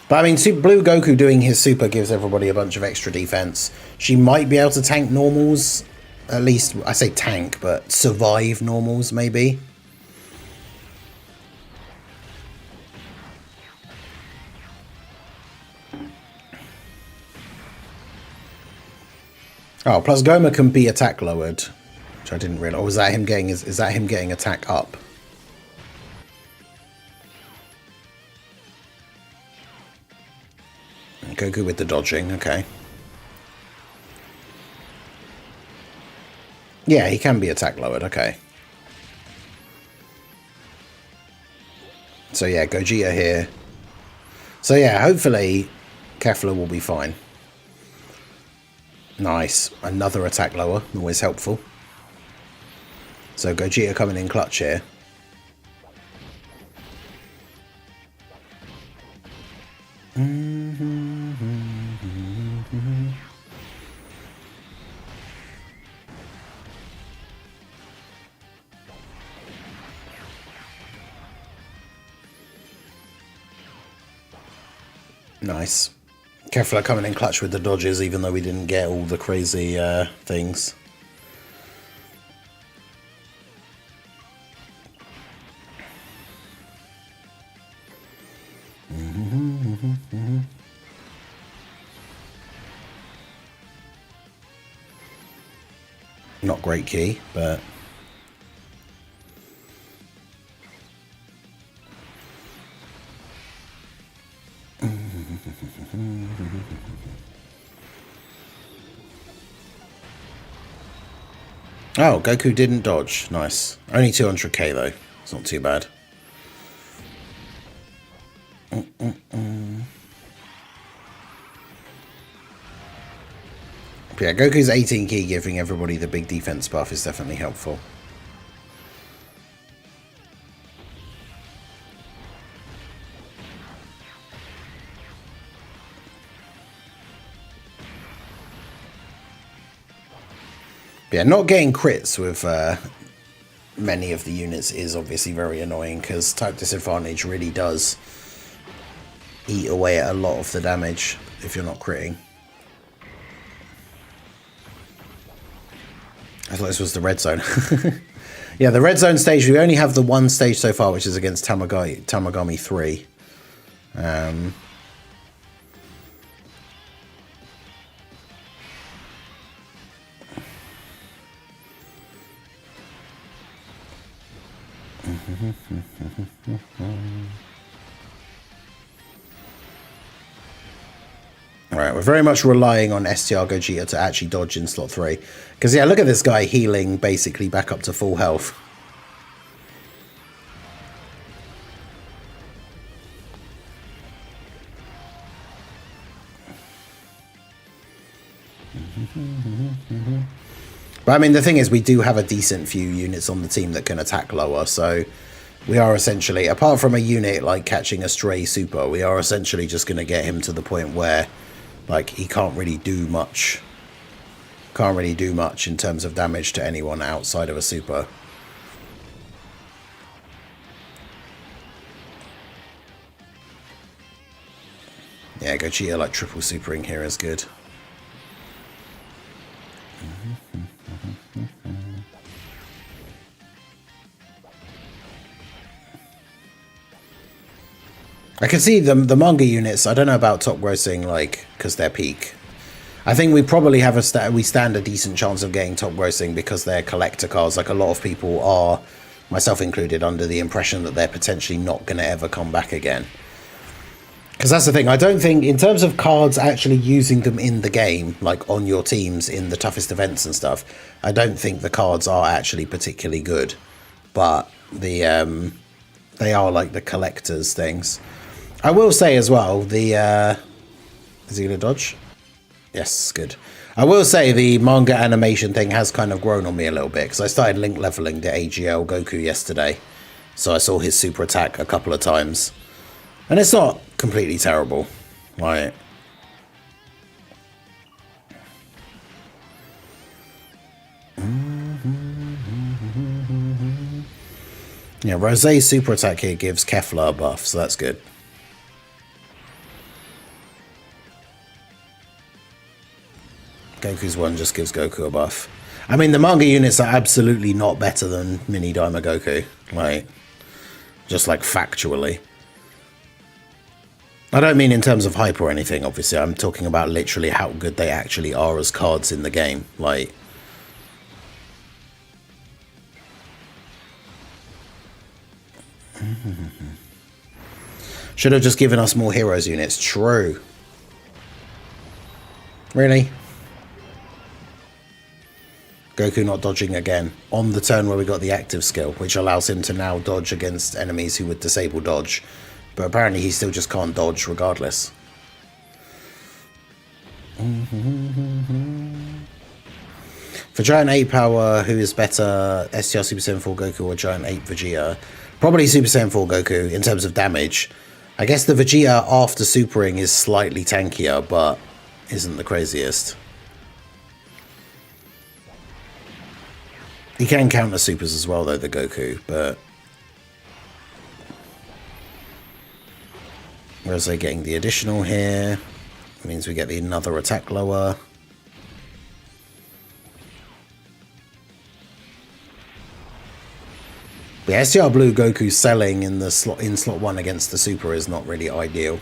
But I mean, Blue Goku doing his super gives everybody a bunch of extra defense. She might be able to tank normals. At least, I say tank, but survive normals, maybe. Oh, plus Goma can be attack lowered, which I didn't realize. Or was that him getting? Is that him getting attack up? Goku with the dodging, okay. Yeah, he can be attack lowered, okay. So yeah, Gogeta here. So yeah, hopefully Kefla will be fine. Nice. Another attack lower, always helpful. So Gogeta coming in clutch here. Nice. Kefla coming in clutch with the dodges, even though we didn't get all the crazy things. Not great key, but oh, Goku didn't dodge. Nice. Only 200k though. It's not too bad. But yeah, Goku's 18 key giving everybody the big defense buff is definitely helpful. But yeah, not getting crits with many of the units is obviously very annoying because type disadvantage really does eat away at a lot of the damage if you're not critting. I thought this was the red zone. Yeah, the red zone stage, we only have the one stage so far, which is against Tamagami 3. Alright, we're very much relying on STR Gogeta to actually dodge in slot 3. Because, yeah, look at this guy healing basically back up to full health. But, I mean, the thing is, we do have a decent few units on the team that can attack lower, so we are essentially, apart from a unit like catching a stray super, we are essentially just going to get him to the point where like, he can't really do much. Can't really do much in terms of damage to anyone outside of a super. Yeah, Gogeta like triple supering here is good. I can see the manga units. I don't know about top grossing, like, because they're peak. I think we probably have we stand a decent chance of getting top grossing because they're collector cards. Like, a lot of people are, myself included, under the impression that they're potentially not going to ever come back again. Because that's the thing. I don't think, in terms of cards actually using them in the game, like on your teams in the toughest events and stuff, I don't think the cards are actually particularly good. But they are like the collector's things. I will say as well, the Is he going to dodge? Yes, good. I will say the manga animation thing has kind of grown on me a little bit because I started link leveling the AGL Goku yesterday. So I saw his super attack a couple of times. And it's not completely terrible. Right. Yeah, Rosé's super attack here gives Kefla a buff, so that's good. Goku's one just gives Goku a buff. I mean, the manga units are absolutely not better than Mini Daima Goku. Like, just like factually. I don't mean in terms of hype or anything, obviously. I'm talking about literally how good they actually are as cards in the game. Like, should have just given us more heroes units. True. Really? Goku not dodging again on the turn where we got the active skill, which allows him to now dodge against enemies who would disable dodge. But apparently he still just can't dodge regardless. For Giant 8 power, who is better, STR Super Saiyan 4 Goku or Giant 8 Vegeta? Probably Super Saiyan 4 Goku in terms of damage. I guess the Vegeta after supering is slightly tankier, but isn't the craziest. He can counter supers as well, though, the Goku, but whereas they're getting the additional here, it means we get the another attack lower. The STR Blue Goku selling in the slot 1 against the Super is not really ideal.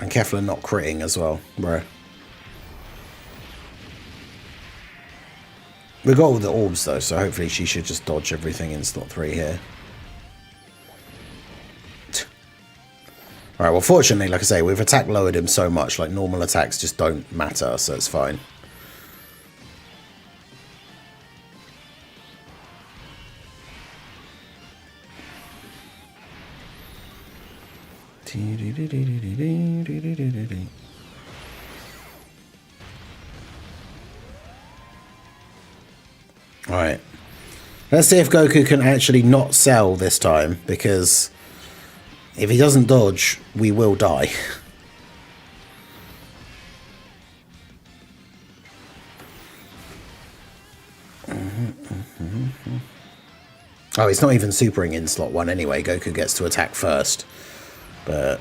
And Kefla not critting as well, bro. We got all the orbs though, so hopefully she should just dodge everything in slot 3 here. Alright, well fortunately, like I say, we've attack lowered him so much, like normal attacks just don't matter, so it's fine. Alright. Let's see if Goku can actually not sell this time, because if he doesn't dodge, we will die. Oh, it's not even supering in slot 1 anyway. Goku gets to attack first. But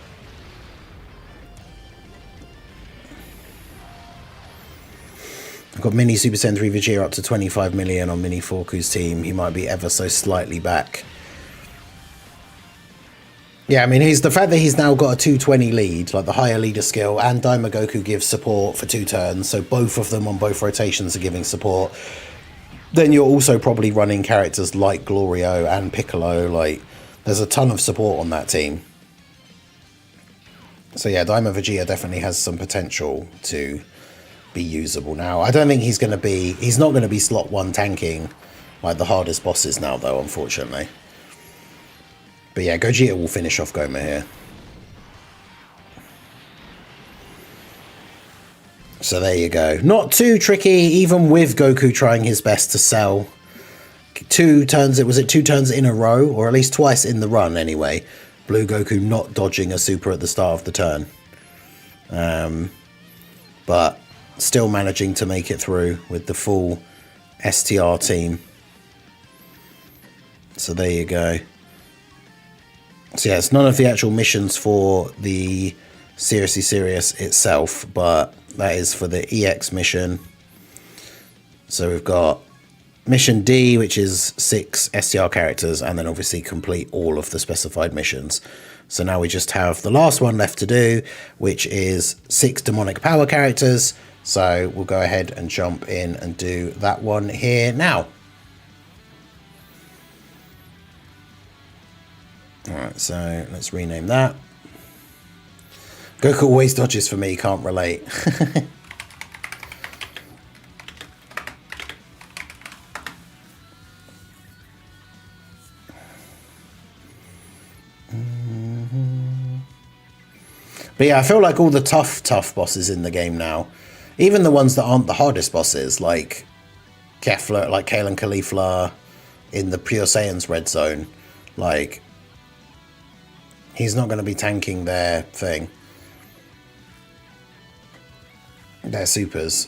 I've got Mini Super Saiyan 3 Vegeta up to 25 million on Mini Forku's team. He might be ever so slightly back. Yeah, I mean, the fact that he's now got a 220 lead, like the higher leader skill, and Daima Goku gives support for 2 turns, so both of them on both rotations are giving support. Then you're also probably running characters like Glorio and Piccolo. Like, there's a ton of support on that team. So yeah, Daima Vegeta definitely has some potential to be usable now. I don't think he's not going to be slot 1 tanking like the hardest bosses now, though, unfortunately. But yeah, Gogeta will finish off Goma here. So there you go. Not too tricky, even with Goku trying his best to sell. 2 turns, was it 2 turns in a row? Or at least twice in the run, anyway. Blue Goku not dodging a super at the start of the turn. But still managing to make it through with the full STR team. So there you go. So yeah, it's none of the actual missions for the Seriously Serious itself, but that is for the EX mission. So we've got Mission D, which is 6 STR characters, and then obviously complete all of the specified missions. So now we just have the last one left to do, which is 6 demonic power characters. So we'll go ahead and jump in and do that one here now. Alright, so let's rename that. Goku always dodges for me, can't relate. But yeah, I feel like all the tough bosses in the game now, even the ones that aren't the hardest bosses, like Kefla, like Kalen Caulifla in the Pure Saiyans Red Zone, like, he's not going to be tanking their thing. Their supers.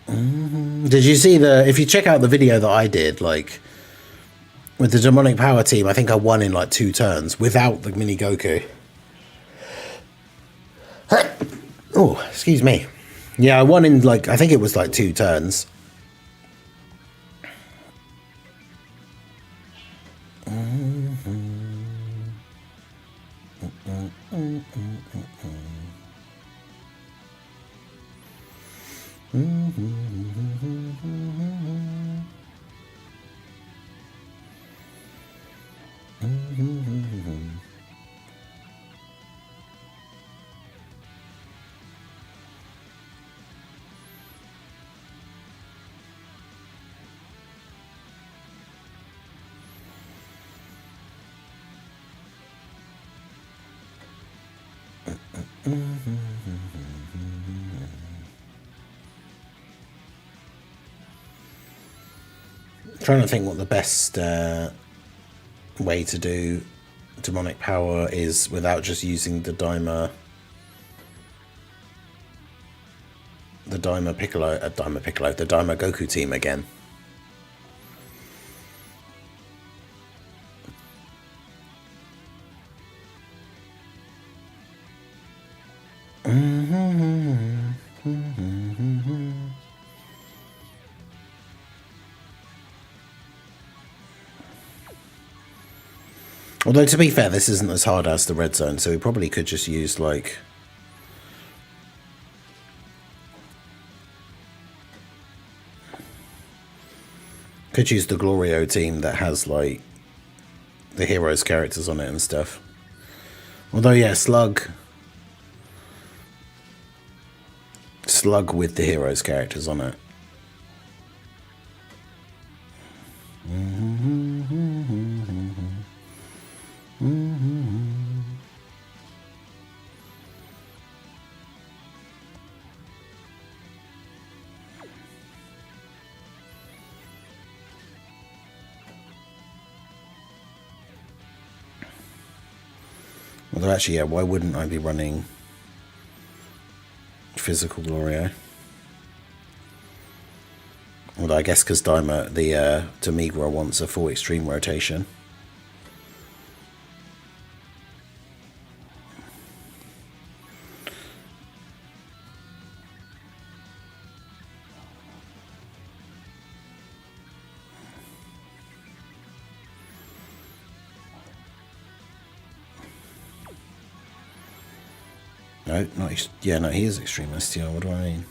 Did you see if you check out the video that I did, like, with the demonic power team, I think I won in like 2 turns without the mini Goku. Oh, excuse me. Yeah, I won in like, I think it was like 2 turns. Trying to think what the best way to do demonic power is without just using the Daima Piccolo, the Daima Goku team again. Although, to be fair, this isn't as hard as the Red Zone, so we probably could just use, like... Could use the Glorio team that has, like, the heroes' characters on it and stuff. Although, yeah, Slug with the heroes' characters on it. Although actually, yeah, why wouldn't I be running physical Glorio? Although I guess because Daima, the Timebreaker wants a full extreme rotation. No, not yeah, no, he is extremist. Yeah, what do I mean?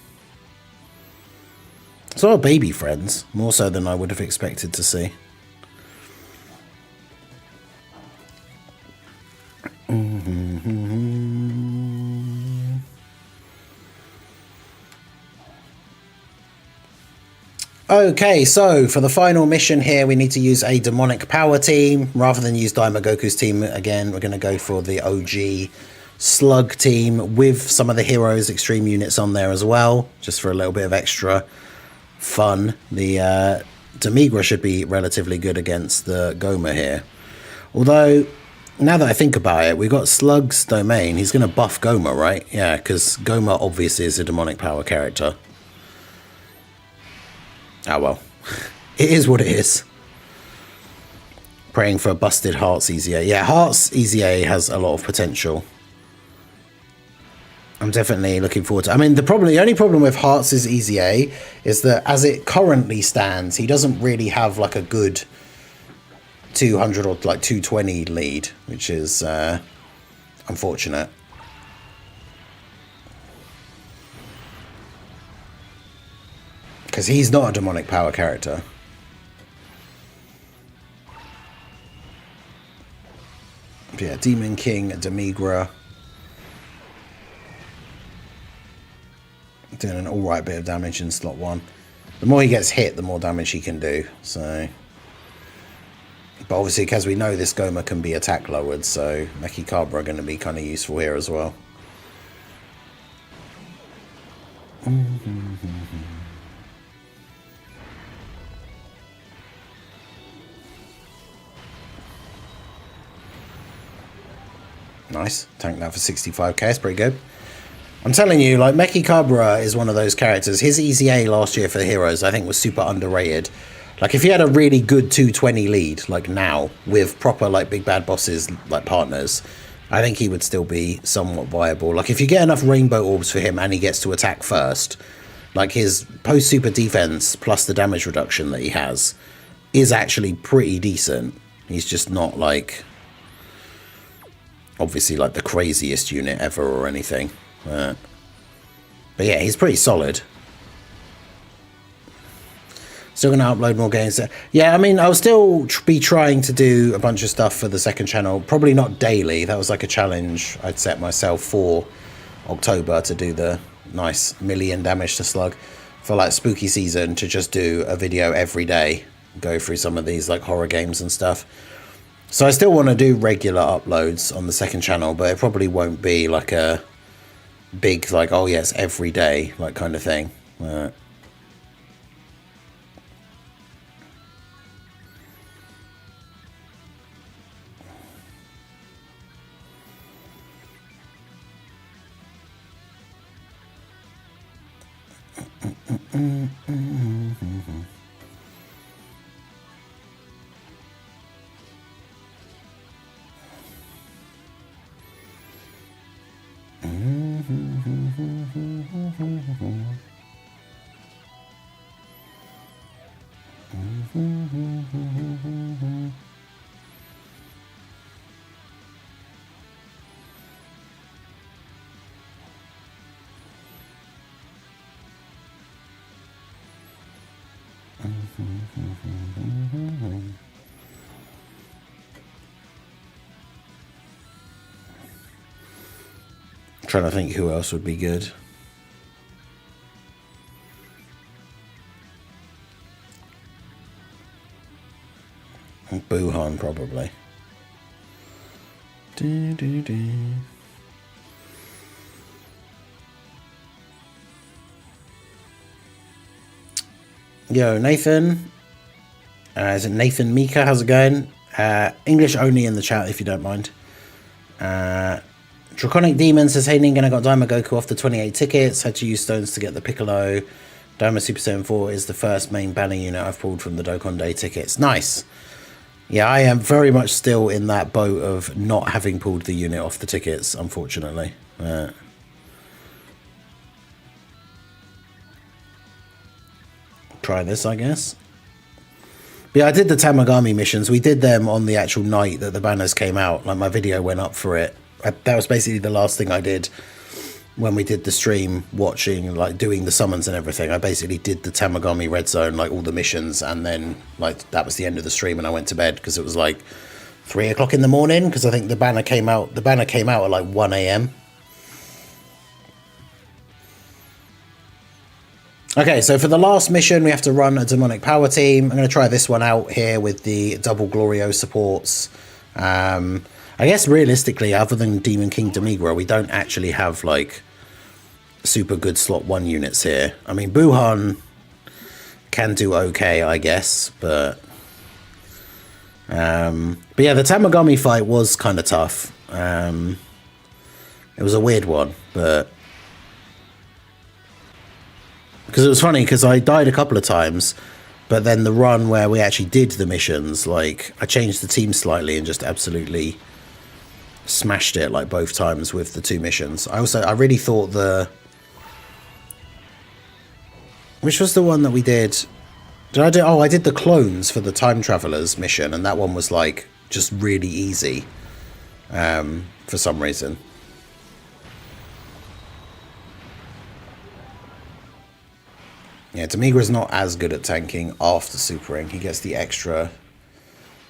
So our baby friends, more so than I would have expected to see. Okay, so for the final mission here, we need to use a demonic power team. Rather than use Daima Goku's team again, we're going to go for the OG Slug team with some of the heroes' extreme units on there as well, just for a little bit of extra fun. The Timebreaker should be relatively good against the Goma here. Although, now that I think about it, we've got Slug's domain. He's going to buff Goma, right? Yeah, because Goma obviously is a demonic power character. Oh well, it is what it is. Praying for a busted Hearts EZA. Yeah, Hearts EZA has a lot of potential. I'm definitely looking forward to it. I mean, the only problem with Hearts' EZA is that as it currently stands, he doesn't really have like a good 200 or like 220 lead, which is unfortunate. Because he's not a demonic power character. But yeah, Demon King, Timebreaker. Doing an alright bit of damage in slot 1. The more he gets hit, the more damage he can do, so... But obviously, because we know this Goma can be attack lowered, so Mechi Cabra are going to be kind of useful here as well. Nice. Tank that for 65k. It's pretty good. I'm telling you, like, Mechi Cabra is one of those characters. His EZA last year for the Heroes, I think, was super underrated. Like, if he had a really good 220 lead, like now, with proper, like, big bad bosses, like, partners, I think he would still be somewhat viable. Like, if you get enough rainbow orbs for him and he gets to attack first, like, his post-super defense plus the damage reduction that he has is actually pretty decent. He's just not, like... obviously, like, the craziest unit ever or anything. But yeah, he's pretty solid. Still going to upload more games. Yeah, I mean, I'll still be trying to do a bunch of stuff for the second channel. Probably not daily. That was like a challenge I'd set myself for October to do the nice million damage to slug. For like spooky season, to just do a video every day. Go through some of these like horror games and stuff. So I still want to do regular uploads on the second channel, but it probably won't be like a big, like, oh yes, every day, like, kind of thing. Trying to think who else would be good. Buhan, probably. Yo, Nathan. Is it Nathan Mika? How's it going? English only in the chat, if you don't mind. Draconic Demon says, hey Ningen, I got Daima Goku off the 28 tickets. Had to use stones to get the Piccolo. Daima Super Saiyan 4 is the first main banner unit I've pulled from the Dokkan Day tickets. Nice. Yeah, I am very much still in that boat of not having pulled the unit off the tickets, unfortunately. Try this, I guess. But yeah, I did the Tamagami missions. We did them on the actual night that the banners came out. Like, my video went up for it. That was basically the last thing I did when we did the stream, watching, like, doing the summons and everything. I basically did the Tamagami Red Zone, like, all the missions, and then, like, that was the end of the stream, and I went to bed because it was, like, 3 o'clock in the morning, because I think the banner came out at, like, 1 a.m. Okay, so for the last mission, we have to run a demonic power team. I'm going to try this one out here with the double Glorio supports. I guess realistically, other than Demon King Demigra, we don't actually have, like, super good slot 1 units here. I mean, Buhan can do okay, I guess, but yeah, the Tamagami fight was kind of tough. It was a weird one, but because it was funny, because I died a couple of times, but then the run where we actually did the missions, like, I changed the team slightly and just absolutely smashed it, like, both times with the 2 missions. I really thought which was the one that we did? I did the clones for the Time Travelers mission, and that one was, like, just really easy for some reason. Yeah, Demigra's not as good at tanking after supering. He gets the extra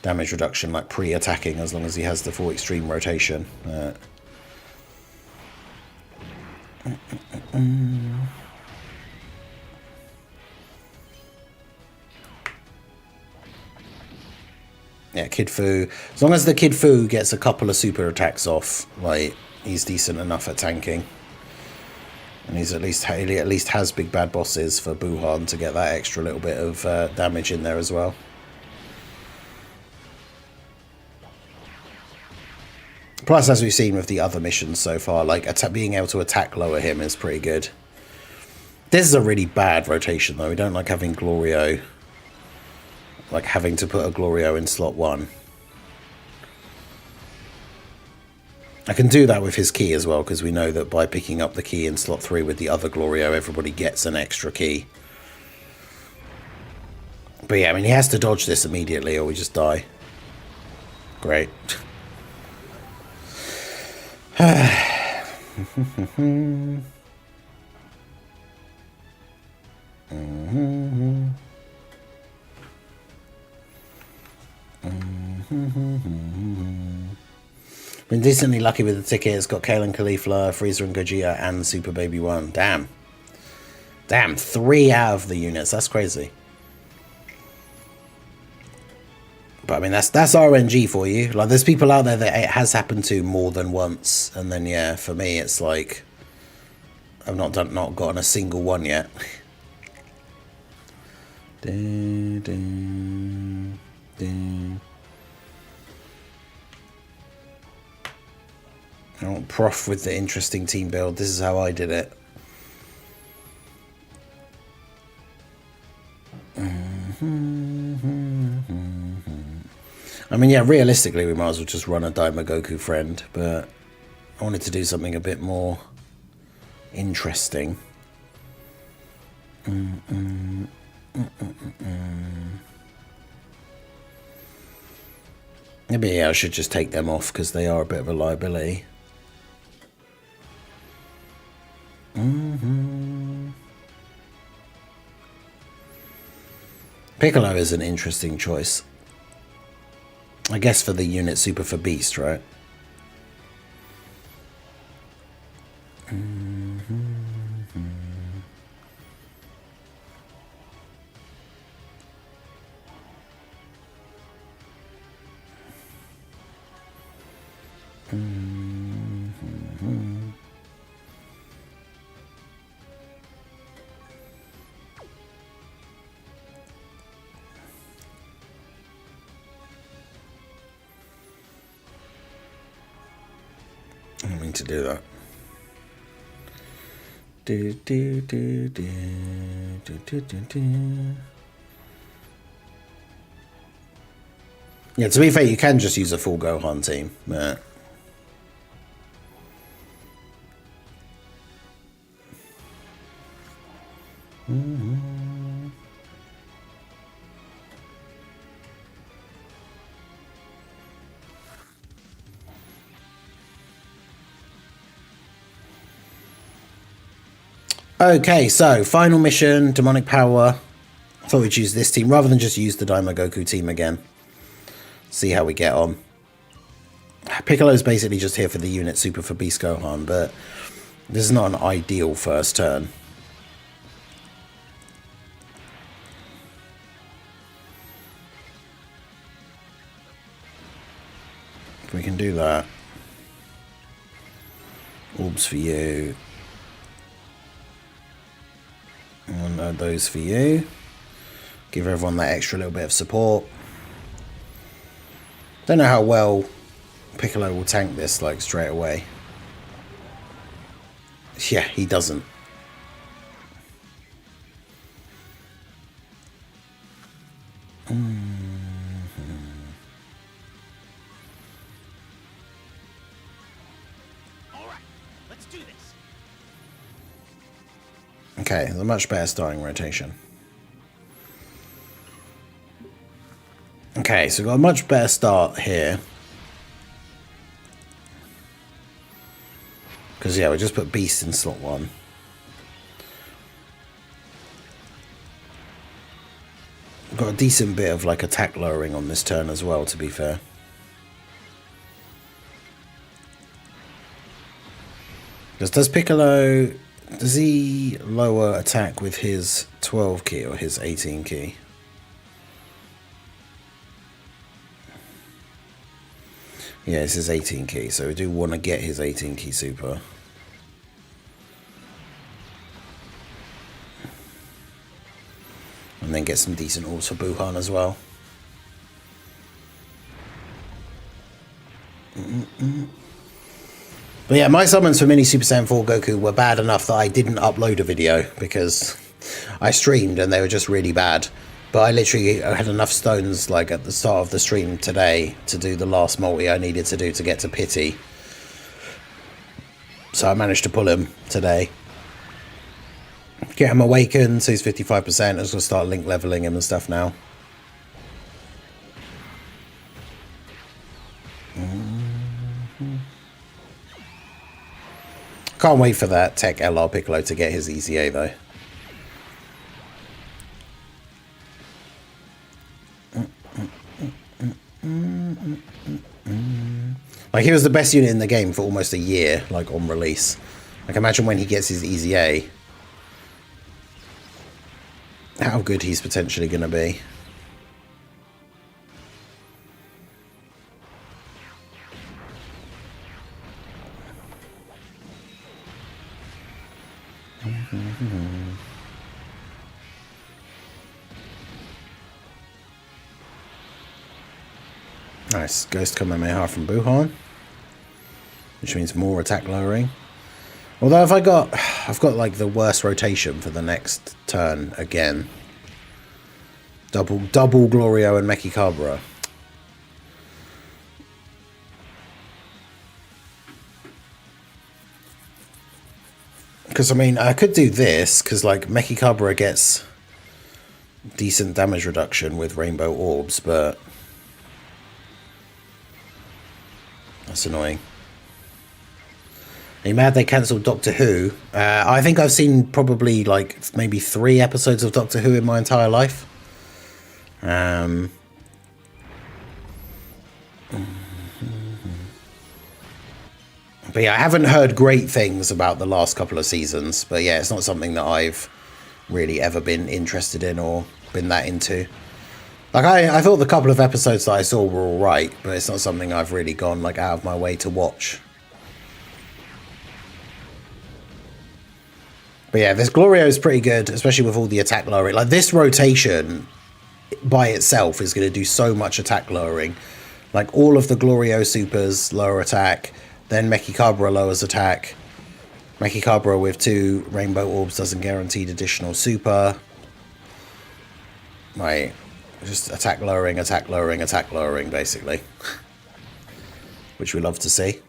damage reduction, like, pre-attacking, as long as he has the full extreme rotation. Yeah, Kid Fu. As long as the Kid Fu gets a couple of super attacks off, like, he's decent enough at tanking. And he at least has big bad bosses for Buhan to get that extra little bit of damage in there as well. Plus, as we've seen with the other missions so far, like being able to attack lower him is pretty good. This is a really bad rotation though. We don't like having Glorio, like having to put a Glorio in slot 1. I can do that with his key as well, because we know that by picking up the key in slot 3 with the other Glorio, everybody gets an extra key. But yeah, I mean, he has to dodge this immediately or we just die. Great. Been decently lucky with the ticket. It's got Kale and Caulifla, Frieza and Gogeta, and Super Baby 1. Damn. Damn, 3 out of the units. That's crazy. But I mean, that's RNG for you. Like, there's people out there that it has happened to more than once. And then, yeah, for me, it's like, I've not gotten a single one yet. Dun, dun, dun. Oh, Prof with the interesting team build. This is how I did it. I mean, yeah, realistically, we might as well just run a Daima Goku friend, but I wanted to do something a bit more interesting. Maybe yeah, I should just take them off because they are a bit of a liability. Piccolo is an interesting choice. I guess for the unit super for Beast, right? I don't mean to do that. Yeah, to be fair, you can just use a full Gohan team. But okay, so final mission, Demonic Power. I thought we'd use this team rather than just use the Daima Goku team again. See how we get on. Piccolo's basically just here for the unit super for Beast Gohan, but this is not an ideal first turn. If we can do that. Orbs for you. And those for you. Give everyone that extra little bit of support. Don't know how well Piccolo will tank this like straight away. Yeah, he doesn't. Okay, a much better starting rotation. Okay, so we've got a much better start here. Because, yeah, we just put Beast in slot 1. We've got a decent bit of, like, attack lowering on this turn as well, to be fair. Because does Piccolo... Does he lower attack with his 12 key or his 18 key? Yeah, this is 18 key, so we do want to get his 18 key super. And then get some decent orbs for Buhan as well. But yeah, my summons for Mini Super Saiyan 4 Goku were bad enough that I didn't upload a video because I streamed and they were just really bad. But I literally had enough stones like at the start of the stream today to do the last multi I needed to do to get to Pity. So I managed to pull him today. Get him awakened, so he's 55%. I'm just going to start link leveling him and stuff now. Can't wait for that Tech LR Piccolo to get his EZA though. Like, he was the best unit in the game for almost a year, like, on release. Like, imagine when he gets his EZA, how good he's potentially going to be. Nice. Ghost Kamehameha from Buhan, which means more attack lowering. Although I've got like the worst rotation for the next turn again. Double Glorio and Mechikabra. Because I mean, I could do this because like Mechikabra gets decent damage reduction with Rainbow Orbs, but that's annoying. Are you mad they cancelled Doctor Who? I think I've seen probably like maybe 3 episodes of Doctor Who in my entire life. But yeah, I haven't heard great things about the last couple of seasons. But yeah, it's not something that I've really ever been interested in or been that into. Like, I thought the couple of episodes that I saw were alright, but it's not something I've really gone like out of my way to watch. But yeah, this Glorio is pretty good, especially with all the attack lowering. Like, this rotation by itself is going to do so much attack lowering. Like, all of the Glorio supers lower attack, then Mechikabra lowers attack. Mechikabra with 2 Rainbow Orbs doesn't guaranteed additional super. Right, just attack lowering, basically. Which we love to see.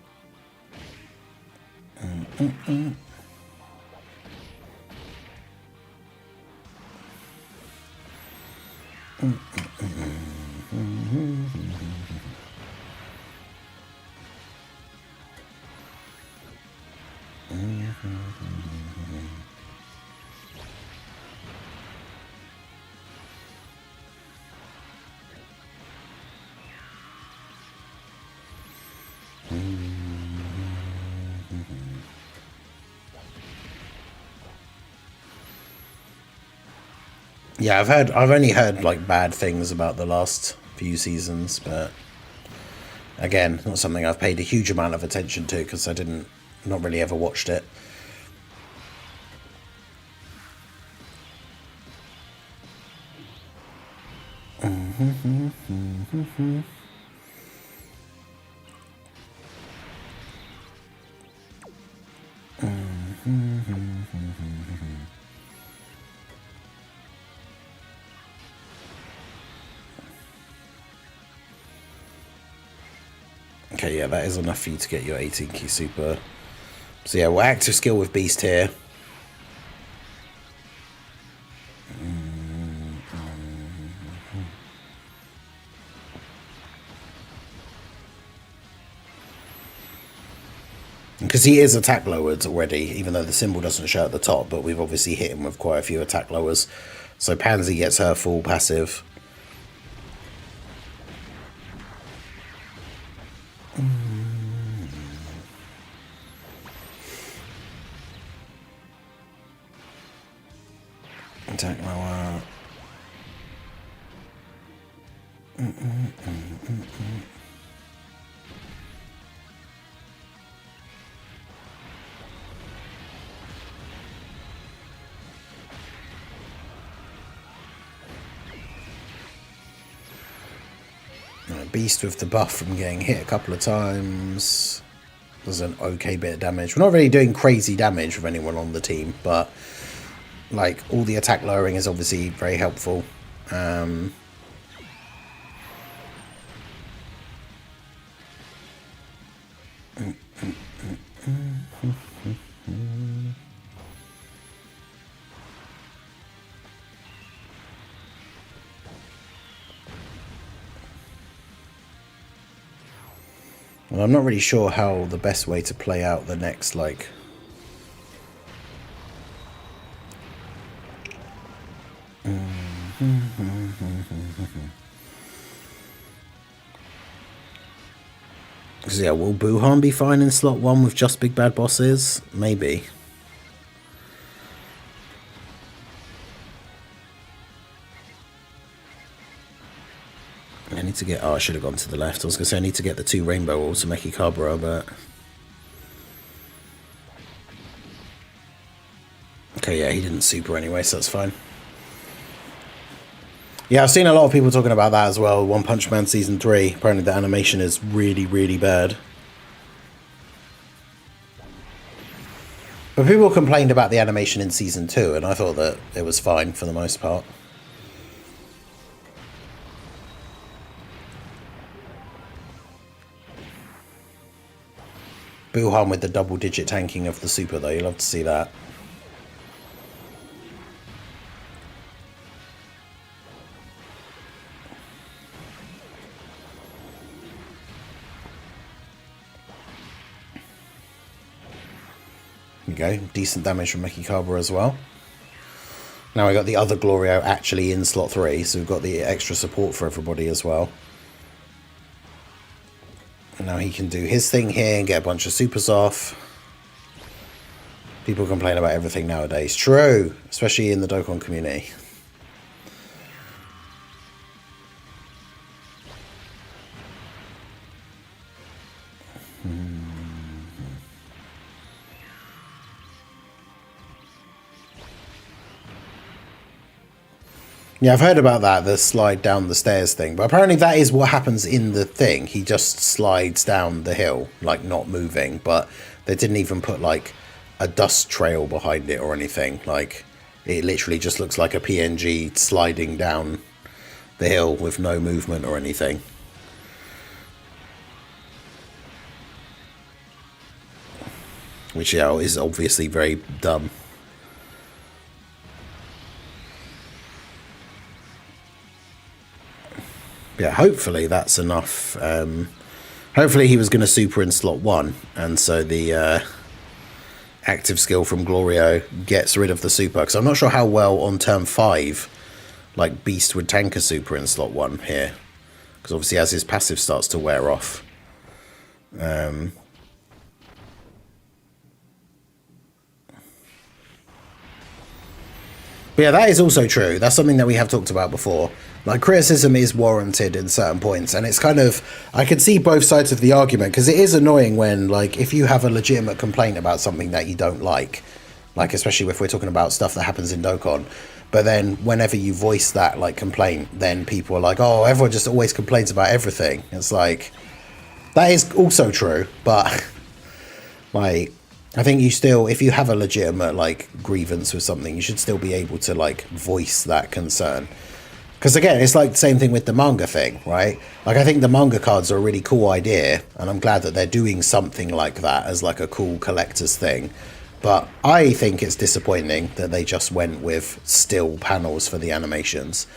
Yeah, I've only heard like bad things about the last few seasons, but again, not something I've paid a huge amount of attention to because I not really ever watched it. Okay, yeah, that is enough for you to get your 18 key super. So yeah, we'll active skill with Beast here. Because he is attack lowered already, even though the symbol doesn't show at the top, but we've obviously hit him with quite a few attack lowers. So Pansy gets her full passive. Attack lower. Beast with the buff from getting hit a couple of times. Does an okay bit of damage. We're not really doing crazy damage with anyone on the team, but like all the attack lowering is obviously very helpful. Well, I'm not really sure how the best way to play out the next, like... Because, yeah, will Buhan be fine in slot 1 with just big bad bosses? Maybe. I need to get... Oh, I should have gone to the left. I was going to say I need to get the 2 rainbow walls to make Ikabura, but... Okay, yeah, he didn't super anyway, so that's fine. Yeah, I've seen a lot of people talking about that as well. One Punch Man Season 3. Apparently the animation is really, really bad. But people complained about the animation in Season 2, and I thought that it was fine for the most part. Buhan with the double-digit tanking of the super, though. You'll love to see that. There you go. Decent damage from Mekikabra as well. Now we got the other Glorio actually in slot 3, so we've got the extra support for everybody as well. Now he can do his thing here and get a bunch of supers off. People complain about everything nowadays. True, especially in the Dokkan community. Yeah, I've heard about that, the slide down the stairs thing. But apparently that is what happens in the thing. He just slides down the hill, like not moving. But they didn't even put like a dust trail behind it or anything. Like it literally just looks like a PNG sliding down the hill with no movement or anything. Which, yeah, is obviously very dumb. Yeah, hopefully that's enough. Hopefully he was going to super in slot 1, and so the active skill from Glorio gets rid of the super. Because I'm not sure how well on turn 5, like Beast would tank a super in slot 1 here. Because obviously as his passive starts to wear off. But yeah, that is also true. That's something that we have talked about before. Like, criticism is warranted in certain points, and it's kind of... I can see both sides of the argument, because it is annoying when, like, if you have a legitimate complaint about something that you don't like, especially if we're talking about stuff that happens in Dokkan, but then whenever you voice that, like, complaint, then people are like, oh, everyone just always complains about everything. It's like... That is also true, but, like... I think you still, if you have a legitimate, like, grievance with something, you should still be able to, like, voice that concern. Because, again, it's like the same thing with the manga thing, right? Like, I think the manga cards are a really cool idea, and I'm glad that they're doing something like that as, like, a cool collector's thing. But I think it's disappointing that they just went with still panels for the animations.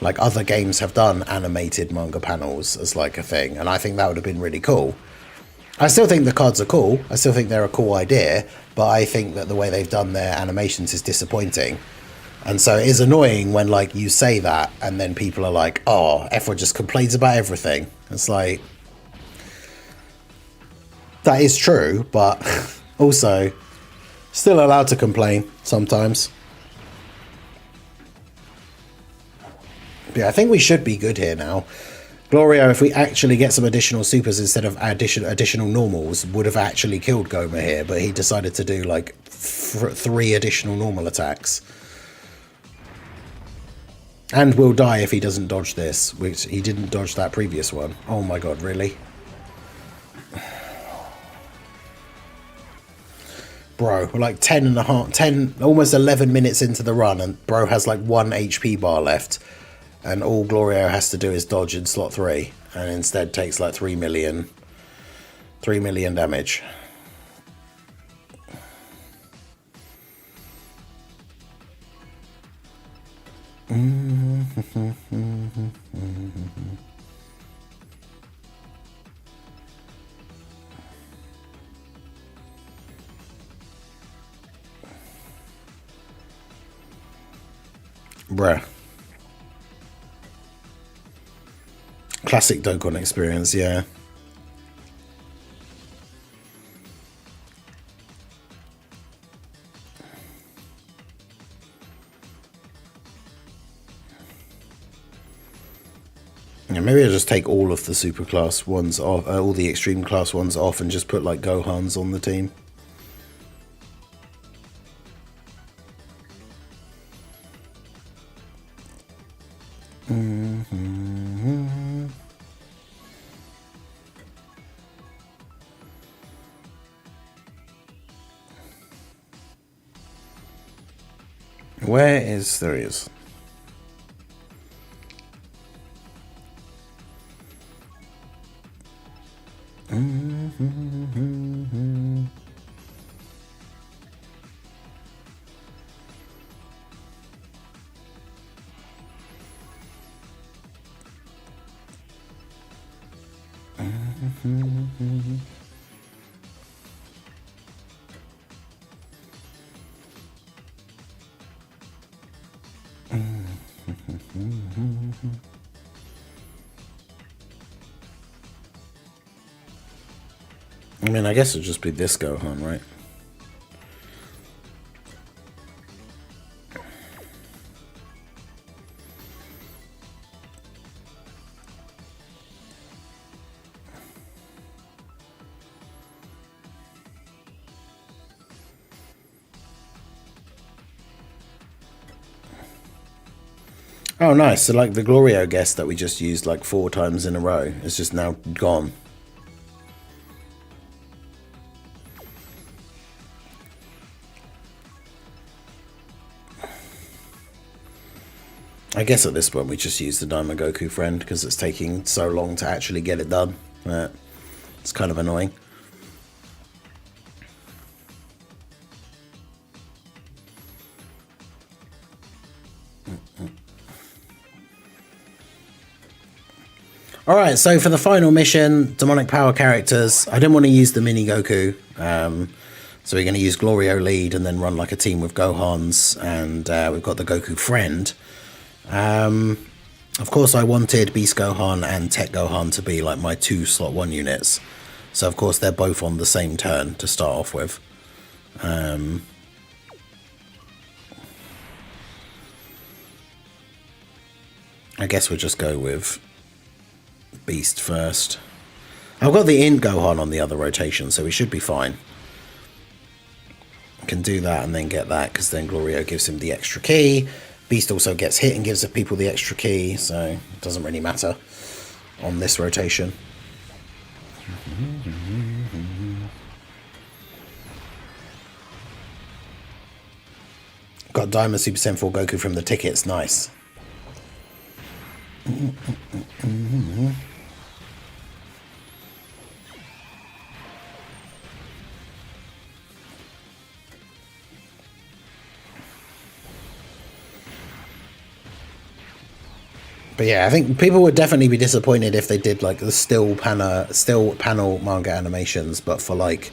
Like, other games have done animated manga panels as, like, a thing, and I think that would have been really cool. I still think the cards are cool. I still think they're a cool idea, but I think that the way they've done their animations is disappointing. And so it is annoying when, like, you say that and then people are like, oh, everyone just complains about everything. It's like, that is true, but also still allowed to complain sometimes. But yeah, I think we should be good here now. Glorio, if we actually get some additional supers instead of additional normals, would have actually killed Goma here, but he decided to do, like, 3 additional normal attacks. And will die if he doesn't dodge this, which he didn't dodge that previous one. Oh my god, really? Bro, we're like 10, almost 11 minutes into the run, and bro has like 1 HP bar left, and all Glorio has to do is dodge in slot 3, and instead takes like 3 million damage. Bruh. Classic Dokkan experience, yeah. Yeah, maybe I'll just take all of the super class ones off, all the extreme class ones off, and just put like Gohans on the team. Where is... there he is. I mean, I guess it'll just be this Gohan, right? Oh, nice. So, like, the Glorio guest that we just used, like, 4 times in a row is just now gone. I guess at this point we just use the Daima Goku friend because it's taking so long to actually get it done. It's kind of annoying. Alright, so for the final mission, demonic power characters, I didn't want to use the mini Goku. So we're going to use Glorio lead and then run like a team with Gohans, and we've got the Goku friend. Of course I wanted Beast Gohan and Tech Gohan to be like my 2 slot 1 units. So of course they're both on the same turn to start off with. I guess we'll just go with Beast first. I've got the Int Gohan on the other rotation, so we should be fine. Can do that and then get that, because then Glorio gives him the extra key. Beast also gets hit and gives the people the extra key, so it doesn't really matter on this rotation. Got Daima Super Saiyan 4 Goku from the tickets, nice. But yeah, I think people would definitely be disappointed if they did like the still panel manga animations, but for like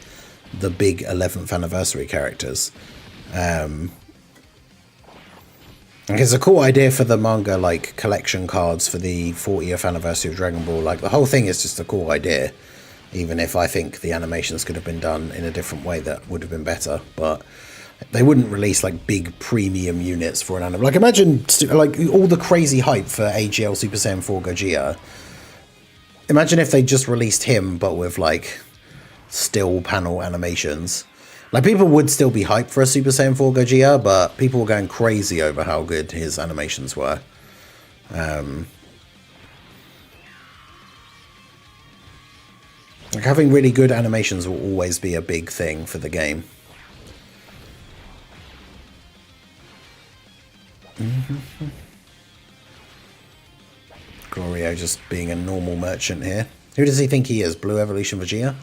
the big 11th anniversary characters. Like it's a cool idea for the manga like collection cards for the 40th anniversary of Dragon Ball. Like the whole thing is just a cool idea, even if I think the animations could have been done in a different way that would have been better. But they wouldn't release like big premium units for an anime. Like imagine like all the crazy hype for AGL Super Saiyan 4 Gogeta. Imagine if they just released him but with like still panel animations. Like people would still be hyped for a Super Saiyan 4 Gogeta, but people were going crazy over how good his animations were. Like having really good animations will always be a big thing for the game. Glorio just being a normal merchant here. Who does he think he is? Blue Evolution Vegeta?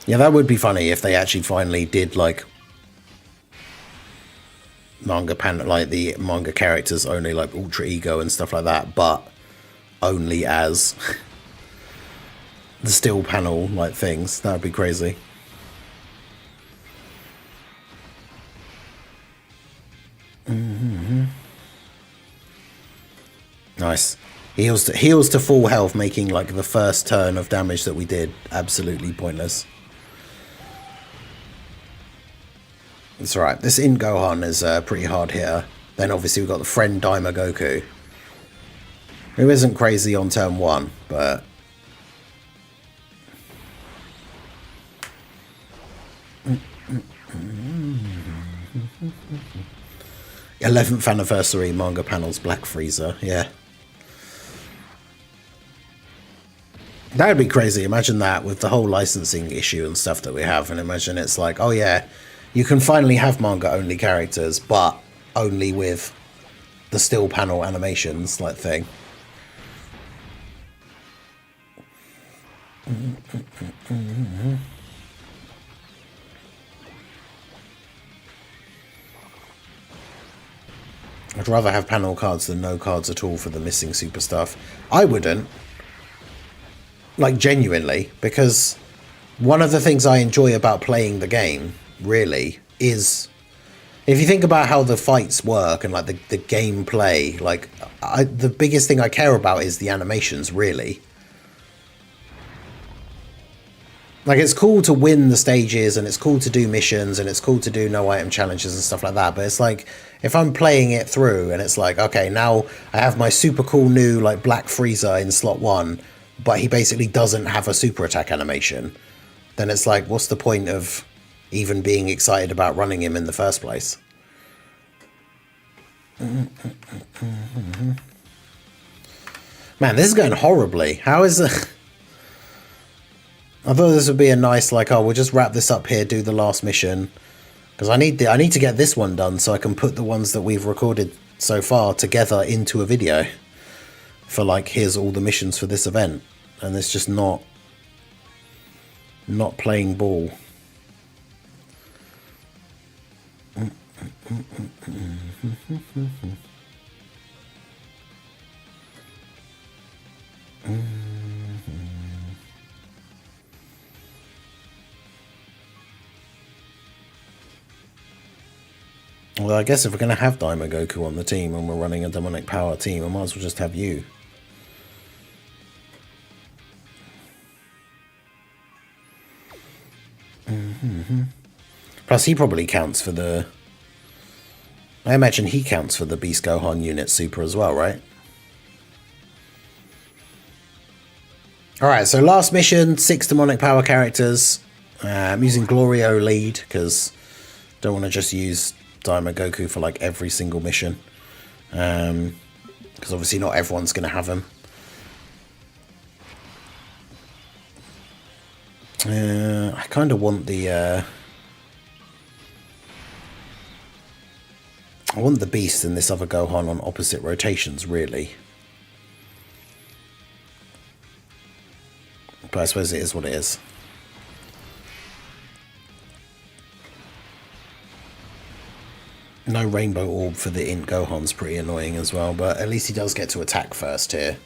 Yeah, that would be funny if they actually finally did like like the manga characters only like Ultra Ego and stuff like that, but only as the still panel like things. That would be crazy. Nice. Heals to full health, making like the first turn of damage that we did absolutely pointless. That's right. This In Gohan is a pretty hard hitter. Then obviously we've got the friend Daima Goku, who isn't crazy on turn 1, but 11th anniversary manga panels Black Frieza, yeah. That would be crazy. Imagine that with the whole licensing issue and stuff that we have, and imagine it's like, oh yeah, you can finally have manga only characters, but only with the still panel animations like thing. I'd rather have panel cards than no cards at all for the missing super stuff. I wouldn't. Like, genuinely, because one of the things I enjoy about playing the game, really, is if you think about how the fights work and like the gameplay, like the biggest thing I care about is the animations, really. Like, it's cool to win the stages and it's cool to do missions and it's cool to do no item challenges and stuff like that, but it's like if I'm playing it through and it's like, okay, now I have my super cool new like Black Frieza in slot 1, but he basically doesn't have a super attack animation, then it's like, what's the point of even being excited about running him in the first place? Man, this is going horribly. How is it? I thought this would be a nice, like, oh, we'll just wrap this up here, do the last mission, because I need to get this one done so I can put the ones that we've recorded so far together into a video for like, here's all the missions for this event, and it's just not playing ball. Well, I guess if we're going to have Daima Goku on the team and we're running a demonic power team, I might as well just have you. Plus, he probably counts for the... I imagine he counts for the Beast Gohan unit super as well, right? Alright, so last mission, 6 demonic power characters. I'm using Glorio lead, because I don't want to just use Daima Goku for like every single mission. Because obviously not everyone's going to have him. I kind of want the... I want the Beast and this other Gohan on opposite rotations, really. But I suppose it is what it is. No Rainbow Orb for the Int Gohan's pretty annoying as well, but at least he does get to attack first here.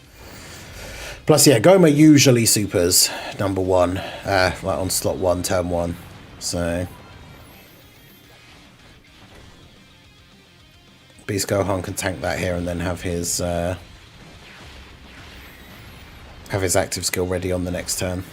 Plus, yeah, Goma usually supers number 1, like on slot 1, turn 1. So... Beast Gohan can tank that here and then have his active skill ready on the next turn.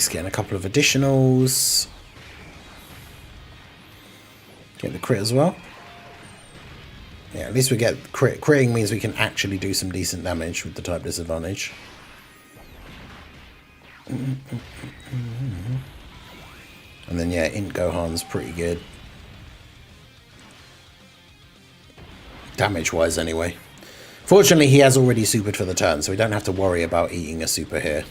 least getting a couple of additionals. Get the crit as well. Yeah, at least we get crit. Critting means we can actually do some decent damage with the type disadvantage. And then, yeah, Int Gohan's pretty good. Damage-wise, anyway. Fortunately, he has already supered for the turn, so we don't have to worry about eating a super here.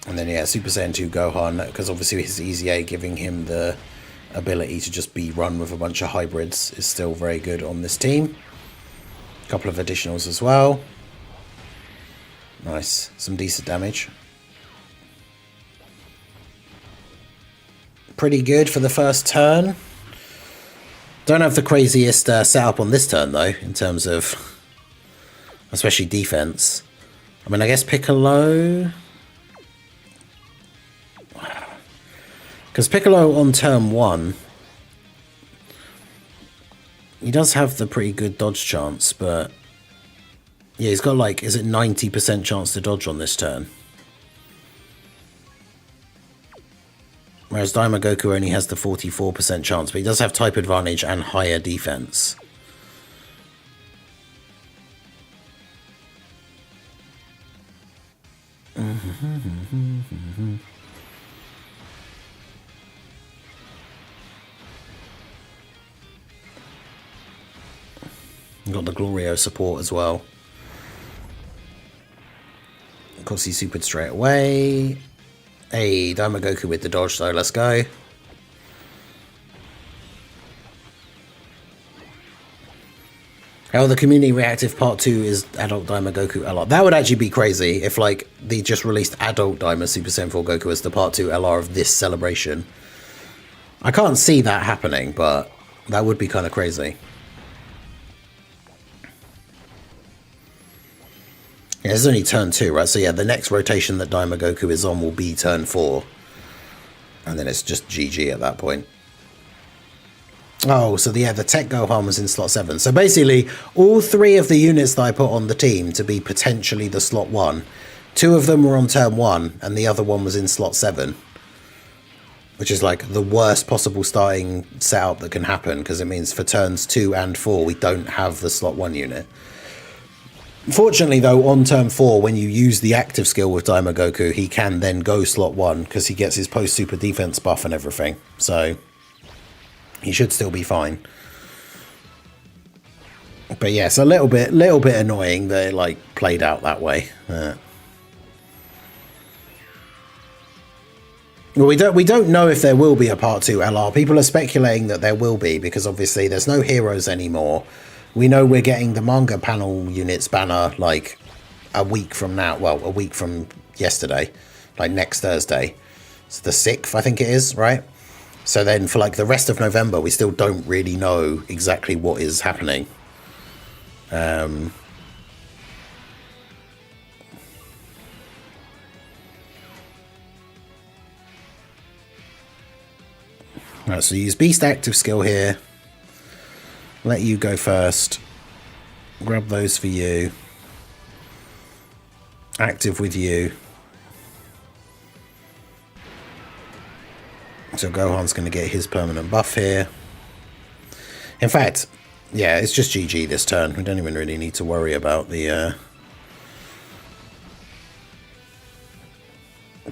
And then, yeah, Super Saiyan 2 Gohan, because obviously his Easy A giving him the ability to just be run with a bunch of hybrids is still very good on this team. A couple of additionals as well. Nice. Some decent damage. Pretty good for the first turn. Don't have the craziest setup on this turn, though, in terms of especially defense. I mean, I guess Piccolo... Because Piccolo on turn 1, he does have the pretty good dodge chance, but yeah, he's got like, is it 90% chance to dodge on this turn? Whereas Daima Goku only has the 44% chance, but he does have type advantage and higher defense. Got the Glorio support as well. Of course, he supered straight away. Hey, Daima Goku with the dodge, so let's go. Oh, the community reactive part 2 is adult Daima Goku LR. That would actually be crazy if, like, they just released adult Daima Super Saiyan 4 Goku as the part 2 LR of this celebration. I can't see that happening, but that would be kind of crazy. Yeah, this is only turn 2, right? So yeah, the next rotation that Daima Goku is on will be turn 4. And then it's just GG at that point. Oh, so yeah, the Tech Gohan was in slot 7. So basically, all 3 of the units that I put on the team to be potentially the slot 1, 2 of them were on turn 1, and the other one was in slot 7. Which is like the worst possible starting setup that can happen, because it means for turns 2 and 4, we don't have the slot 1 unit. Fortunately, though, on turn 4, when you use the active skill with Daima Goku, he can then go slot 1 because he gets his post-super defense buff and everything. So, he should still be fine. But yes, a little bit annoying that it, like, played out that way. Well, we don't know if there will be a part 2 LR. People are speculating that there will be because obviously there's no heroes anymore. We know we're getting the manga panel units banner like a week from now. Well, a week from yesterday, like next Thursday. It's the 6th, I think it is, right? So then for like the rest of November, we still don't really know exactly what is happening. Right, so use Beast active skill here. Let you go first. Grab those for you. Active with you. So Gohan's going to get his permanent buff here. In fact, yeah, it's just GG this turn. We don't even really need to worry about the...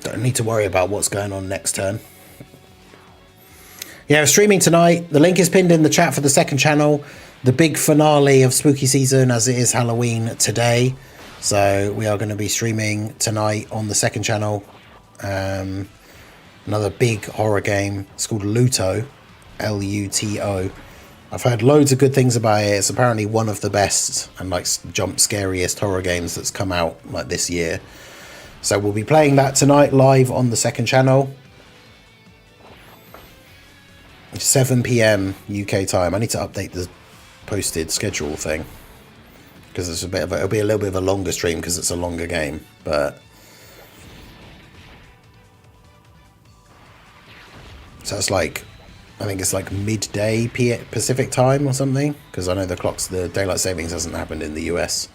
don't need to worry about what's going on next turn. Yeah, streaming tonight. The link is pinned in the chat for the second channel. The big finale of spooky season, as it is Halloween today. So we are going to be streaming tonight on the second channel. Another big horror game. It's called Luto. L-U-T-O. I've heard loads of good things about it. It's apparently one of the best and like jump scariest horror games that's come out like this year. So we'll be playing that tonight live on the second channel. 7 PM UK time. I need to update the posted schedule thing because it's it'll be a little bit of a longer stream because it's a longer game. But So it's like, I think it's like midday Pacific time or something, because I know the daylight savings hasn't happened in the US.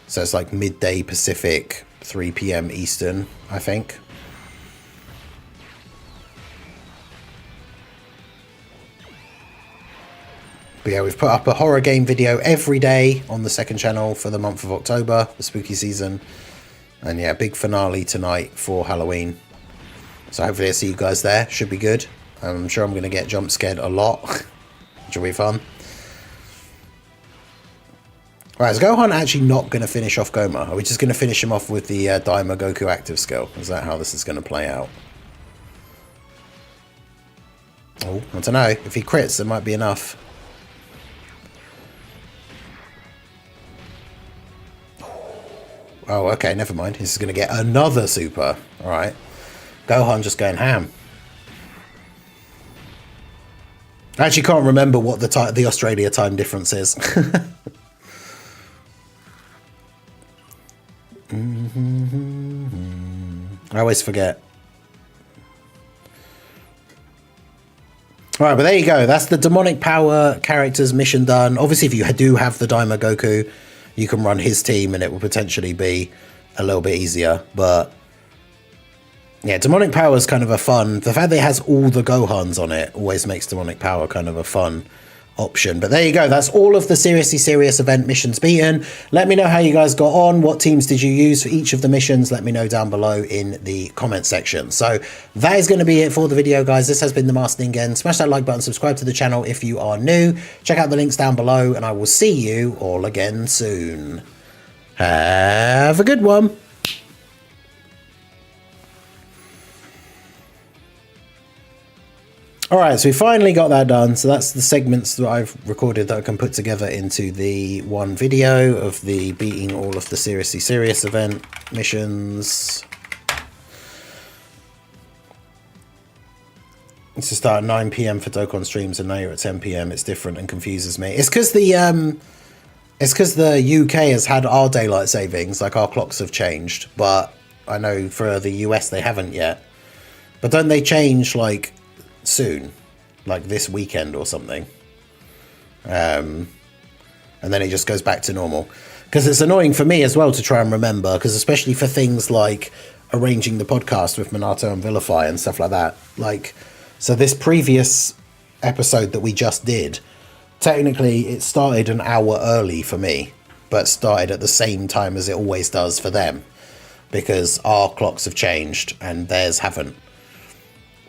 So it's like midday Pacific, 3 p.m. Eastern, I think. But yeah, we've put up a horror game video every day on the second channel for the month of October, the spooky season. And yeah, big finale tonight for Halloween. So hopefully I see you guys there. Should be good. I'm sure I'm going to get jump scared a lot, which will be fun. Right, is Gohan actually not going to finish off Goma? Are we just going to finish him off with the Daima Goku active skill? Is that how this is going to play out? Oh, I don't know. If he crits, it might be enough. Oh, okay, never mind. He's going to get another super. All right. Gohan just going ham. I actually can't remember what the Australia time difference is. I always forget. Alright, but there you go. That's the demonic power characters mission done. Obviously, if you do have the Daima Goku, you can run his team and it will potentially be a little bit easier. But yeah, demonic power is kind of a fun. The fact that it has all the Gohans on it always makes demonic power kind of a fun option. But there you go. That's all of the Seriously Serious event missions beaten. Let me know how you guys got on. What teams did you use for each of the missions? Let me know down below in the comment section. So that is going to be it for the video, guys. This has been the Master Ningen. Smash that like button, subscribe to the channel if you are new. Check out the links down below, and I will see you all again soon. Have a good one. Alright, so we finally got that done. So that's the segments that I've recorded that I can put together into the one video of the beating all of the Seriously Serious event missions. It's to start at 9 p.m. for Dokkan streams, and now you're at 10 p.m. It's different and confuses me. It's because the UK has had our daylight savings, like our clocks have changed, but I know for the US they haven't yet. But don't they change like soon, like this weekend or something, and then it just goes back to normal? Because it's annoying for me as well to try and remember, because especially for things like arranging the podcast with Minato and Vilify and stuff like that. Like, so this previous episode that we just did, technically it started an hour early for me, but started at the same time as it always does for them, because our clocks have changed and theirs haven't.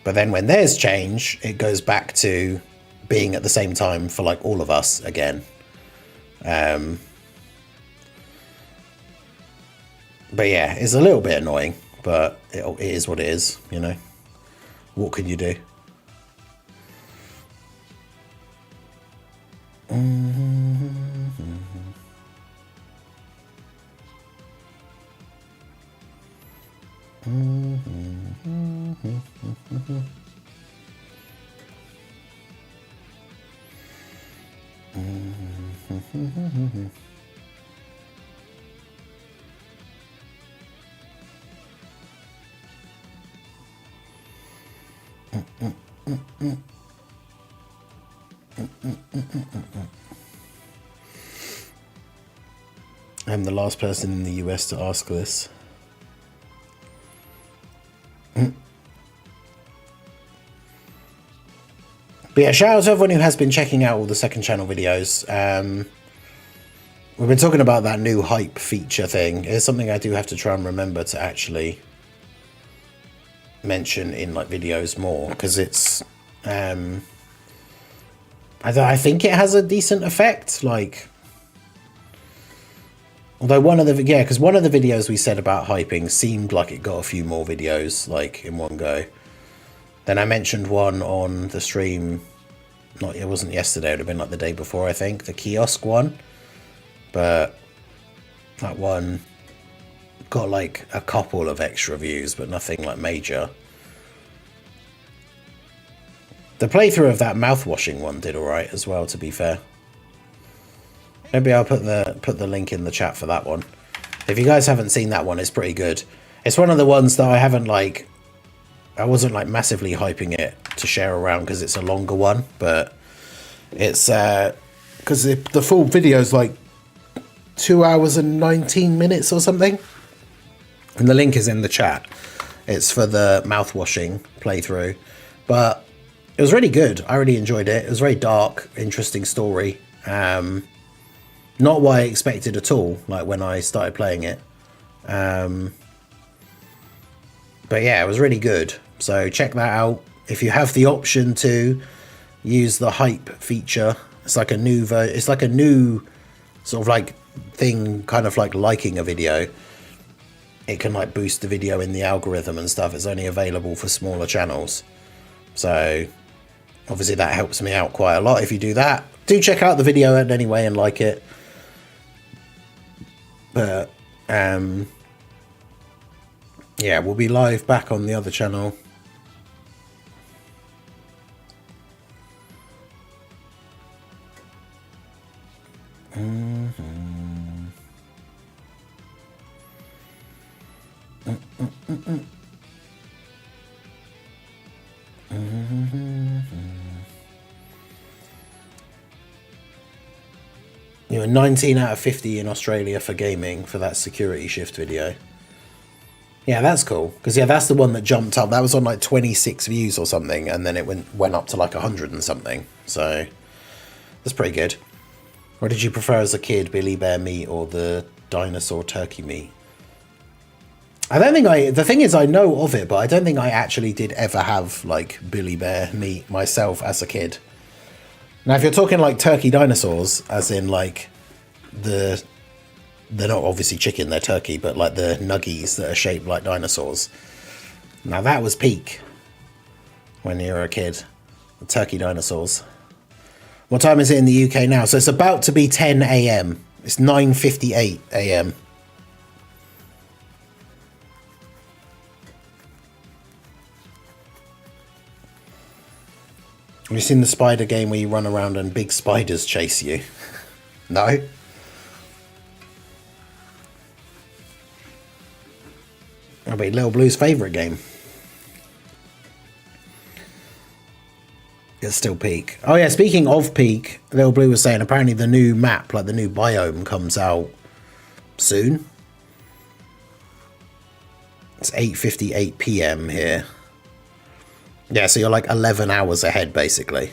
But then when theirs change, it goes back to being at the same time for like all of us again. But yeah, it's a little bit annoying, but it is what it is, you know. What can you do? I'm the last person in the US to ask this. But yeah, shout out to everyone who has been checking out all the second channel videos. We've been talking about that new hype feature thing. It's something I do have to try and remember to actually mention in like videos more, because it's I think it has a decent effect. Like, although one of the videos we said about hyping seemed like it got a few more videos like in one go. Then I mentioned one on the stream, it wasn't yesterday, it would have been like the day before, I think, the kiosk one. But that one got like a couple of extra views, but nothing like major. The playthrough of that mouthwashing one did alright as well, to be fair. Maybe I'll put the link in the chat for that one. If you guys haven't seen that one, it's pretty good. It's one of the ones that I wasn't like massively hyping it to share around because it's a longer one, but it's because the full video is like 2 hours and 19 minutes or something, and the link is in the chat. It's for the mouthwashing playthrough, but it was really good. I really enjoyed it. It was very dark, interesting story. Not what I expected at all, like when I started playing it. But yeah, it was really good. So check that out. If you have the option to use the hype feature, it's like a new sort of like thing, kind of like liking a video. It can like boost the video in the algorithm and stuff. It's only available for smaller channels. So obviously that helps me out quite a lot if you do that. Do check out the video anyway and like it. But yeah, we'll be live back on the other channel. You were 19 out of 50 in Australia for gaming for that security shift video. Yeah, that's cool. Because, yeah, that's the one that jumped up. That was on, like, 26 views or something. And then it went up to, like, 100 and something. So, that's pretty good. What did you prefer as a kid, Billy Bear meat or the dinosaur turkey meat? I don't think the thing is I know of it, but I don't think I actually did ever have, like, Billy Bear meat myself as a kid. Now, if you're talking, like, turkey dinosaurs, as in, like, they're not obviously chicken, they're turkey, but, like, the nuggies that are shaped like dinosaurs. Now, that was peak when you were a kid. The turkey dinosaurs. What time is it in the UK now? So it's about to be 10 a.m. It's 9:58 a.m. Have you seen the spider game where you run around and big spiders chase you? No? That'll be Little Blue's favourite game. It's still peak. Oh yeah, speaking of peak, Little Blue was saying apparently the new map, like the new biome, comes out soon. It's 8:58 p.m. here. Yeah, so you're like 11 hours ahead, basically.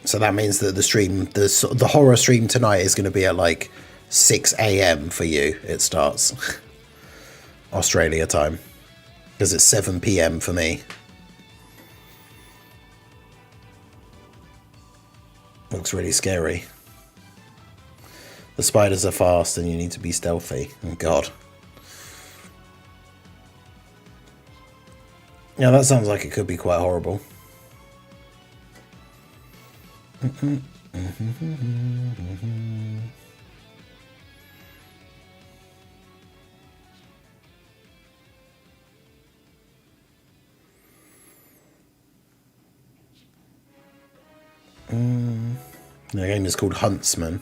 So that means that the stream, the horror stream tonight is going to be at like 6 a.m. for you. It starts Australia time. Because it's 7 p.m. for me. Looks really scary. The spiders are fast and you need to be stealthy. Oh, God. Yeah, that sounds like it could be quite horrible. The game is called Huntsman.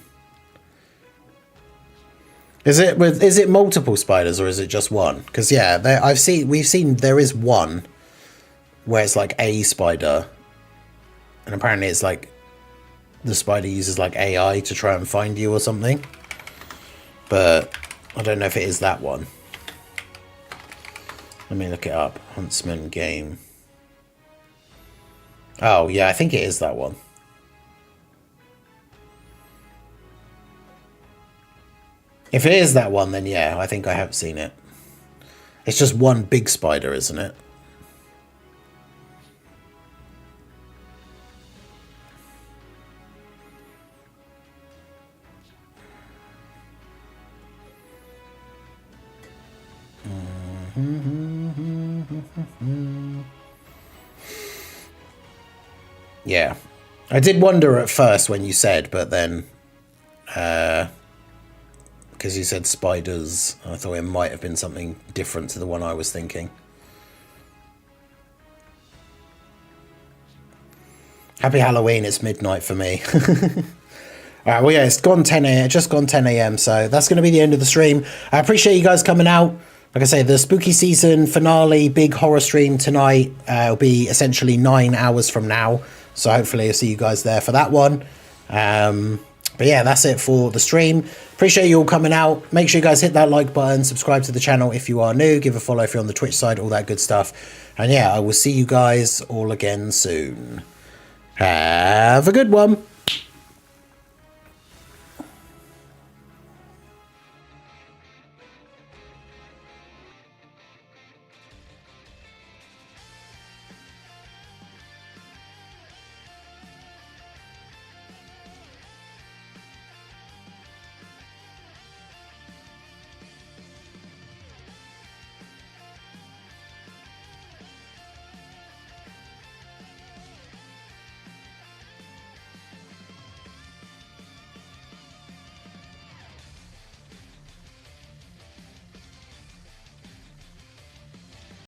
Is it multiple spiders or is it just one? Because yeah, we've seen there is one where it's like a spider, and apparently it's like the spider uses like AI to try and find you or something. But I don't know if it is that one. Let me look it up. Huntsman game. Oh yeah, I think it is that one. If it is that one, then yeah, I think I have seen it. It's just one big spider, isn't it? Yeah. I did wonder at first when you said, but then... because you said spiders, I thought it might have been something different to the one I was thinking. Happy Halloween, it's midnight for me. Alright, well yeah, it's gone 10 a.m., just gone 10 a.m, so that's going to be the end of the stream. I appreciate you guys coming out. like I say, the spooky season finale big horror stream tonight will be essentially 9 hours from now. So hopefully I'll see you guys there for that one. But yeah, that's it for the stream. Appreciate you all coming out. Make sure you guys hit that like button, subscribe to the channel if you are new, give a follow if you're on the Twitch side, all that good stuff. And yeah, I will see you guys all again soon. Have a good one.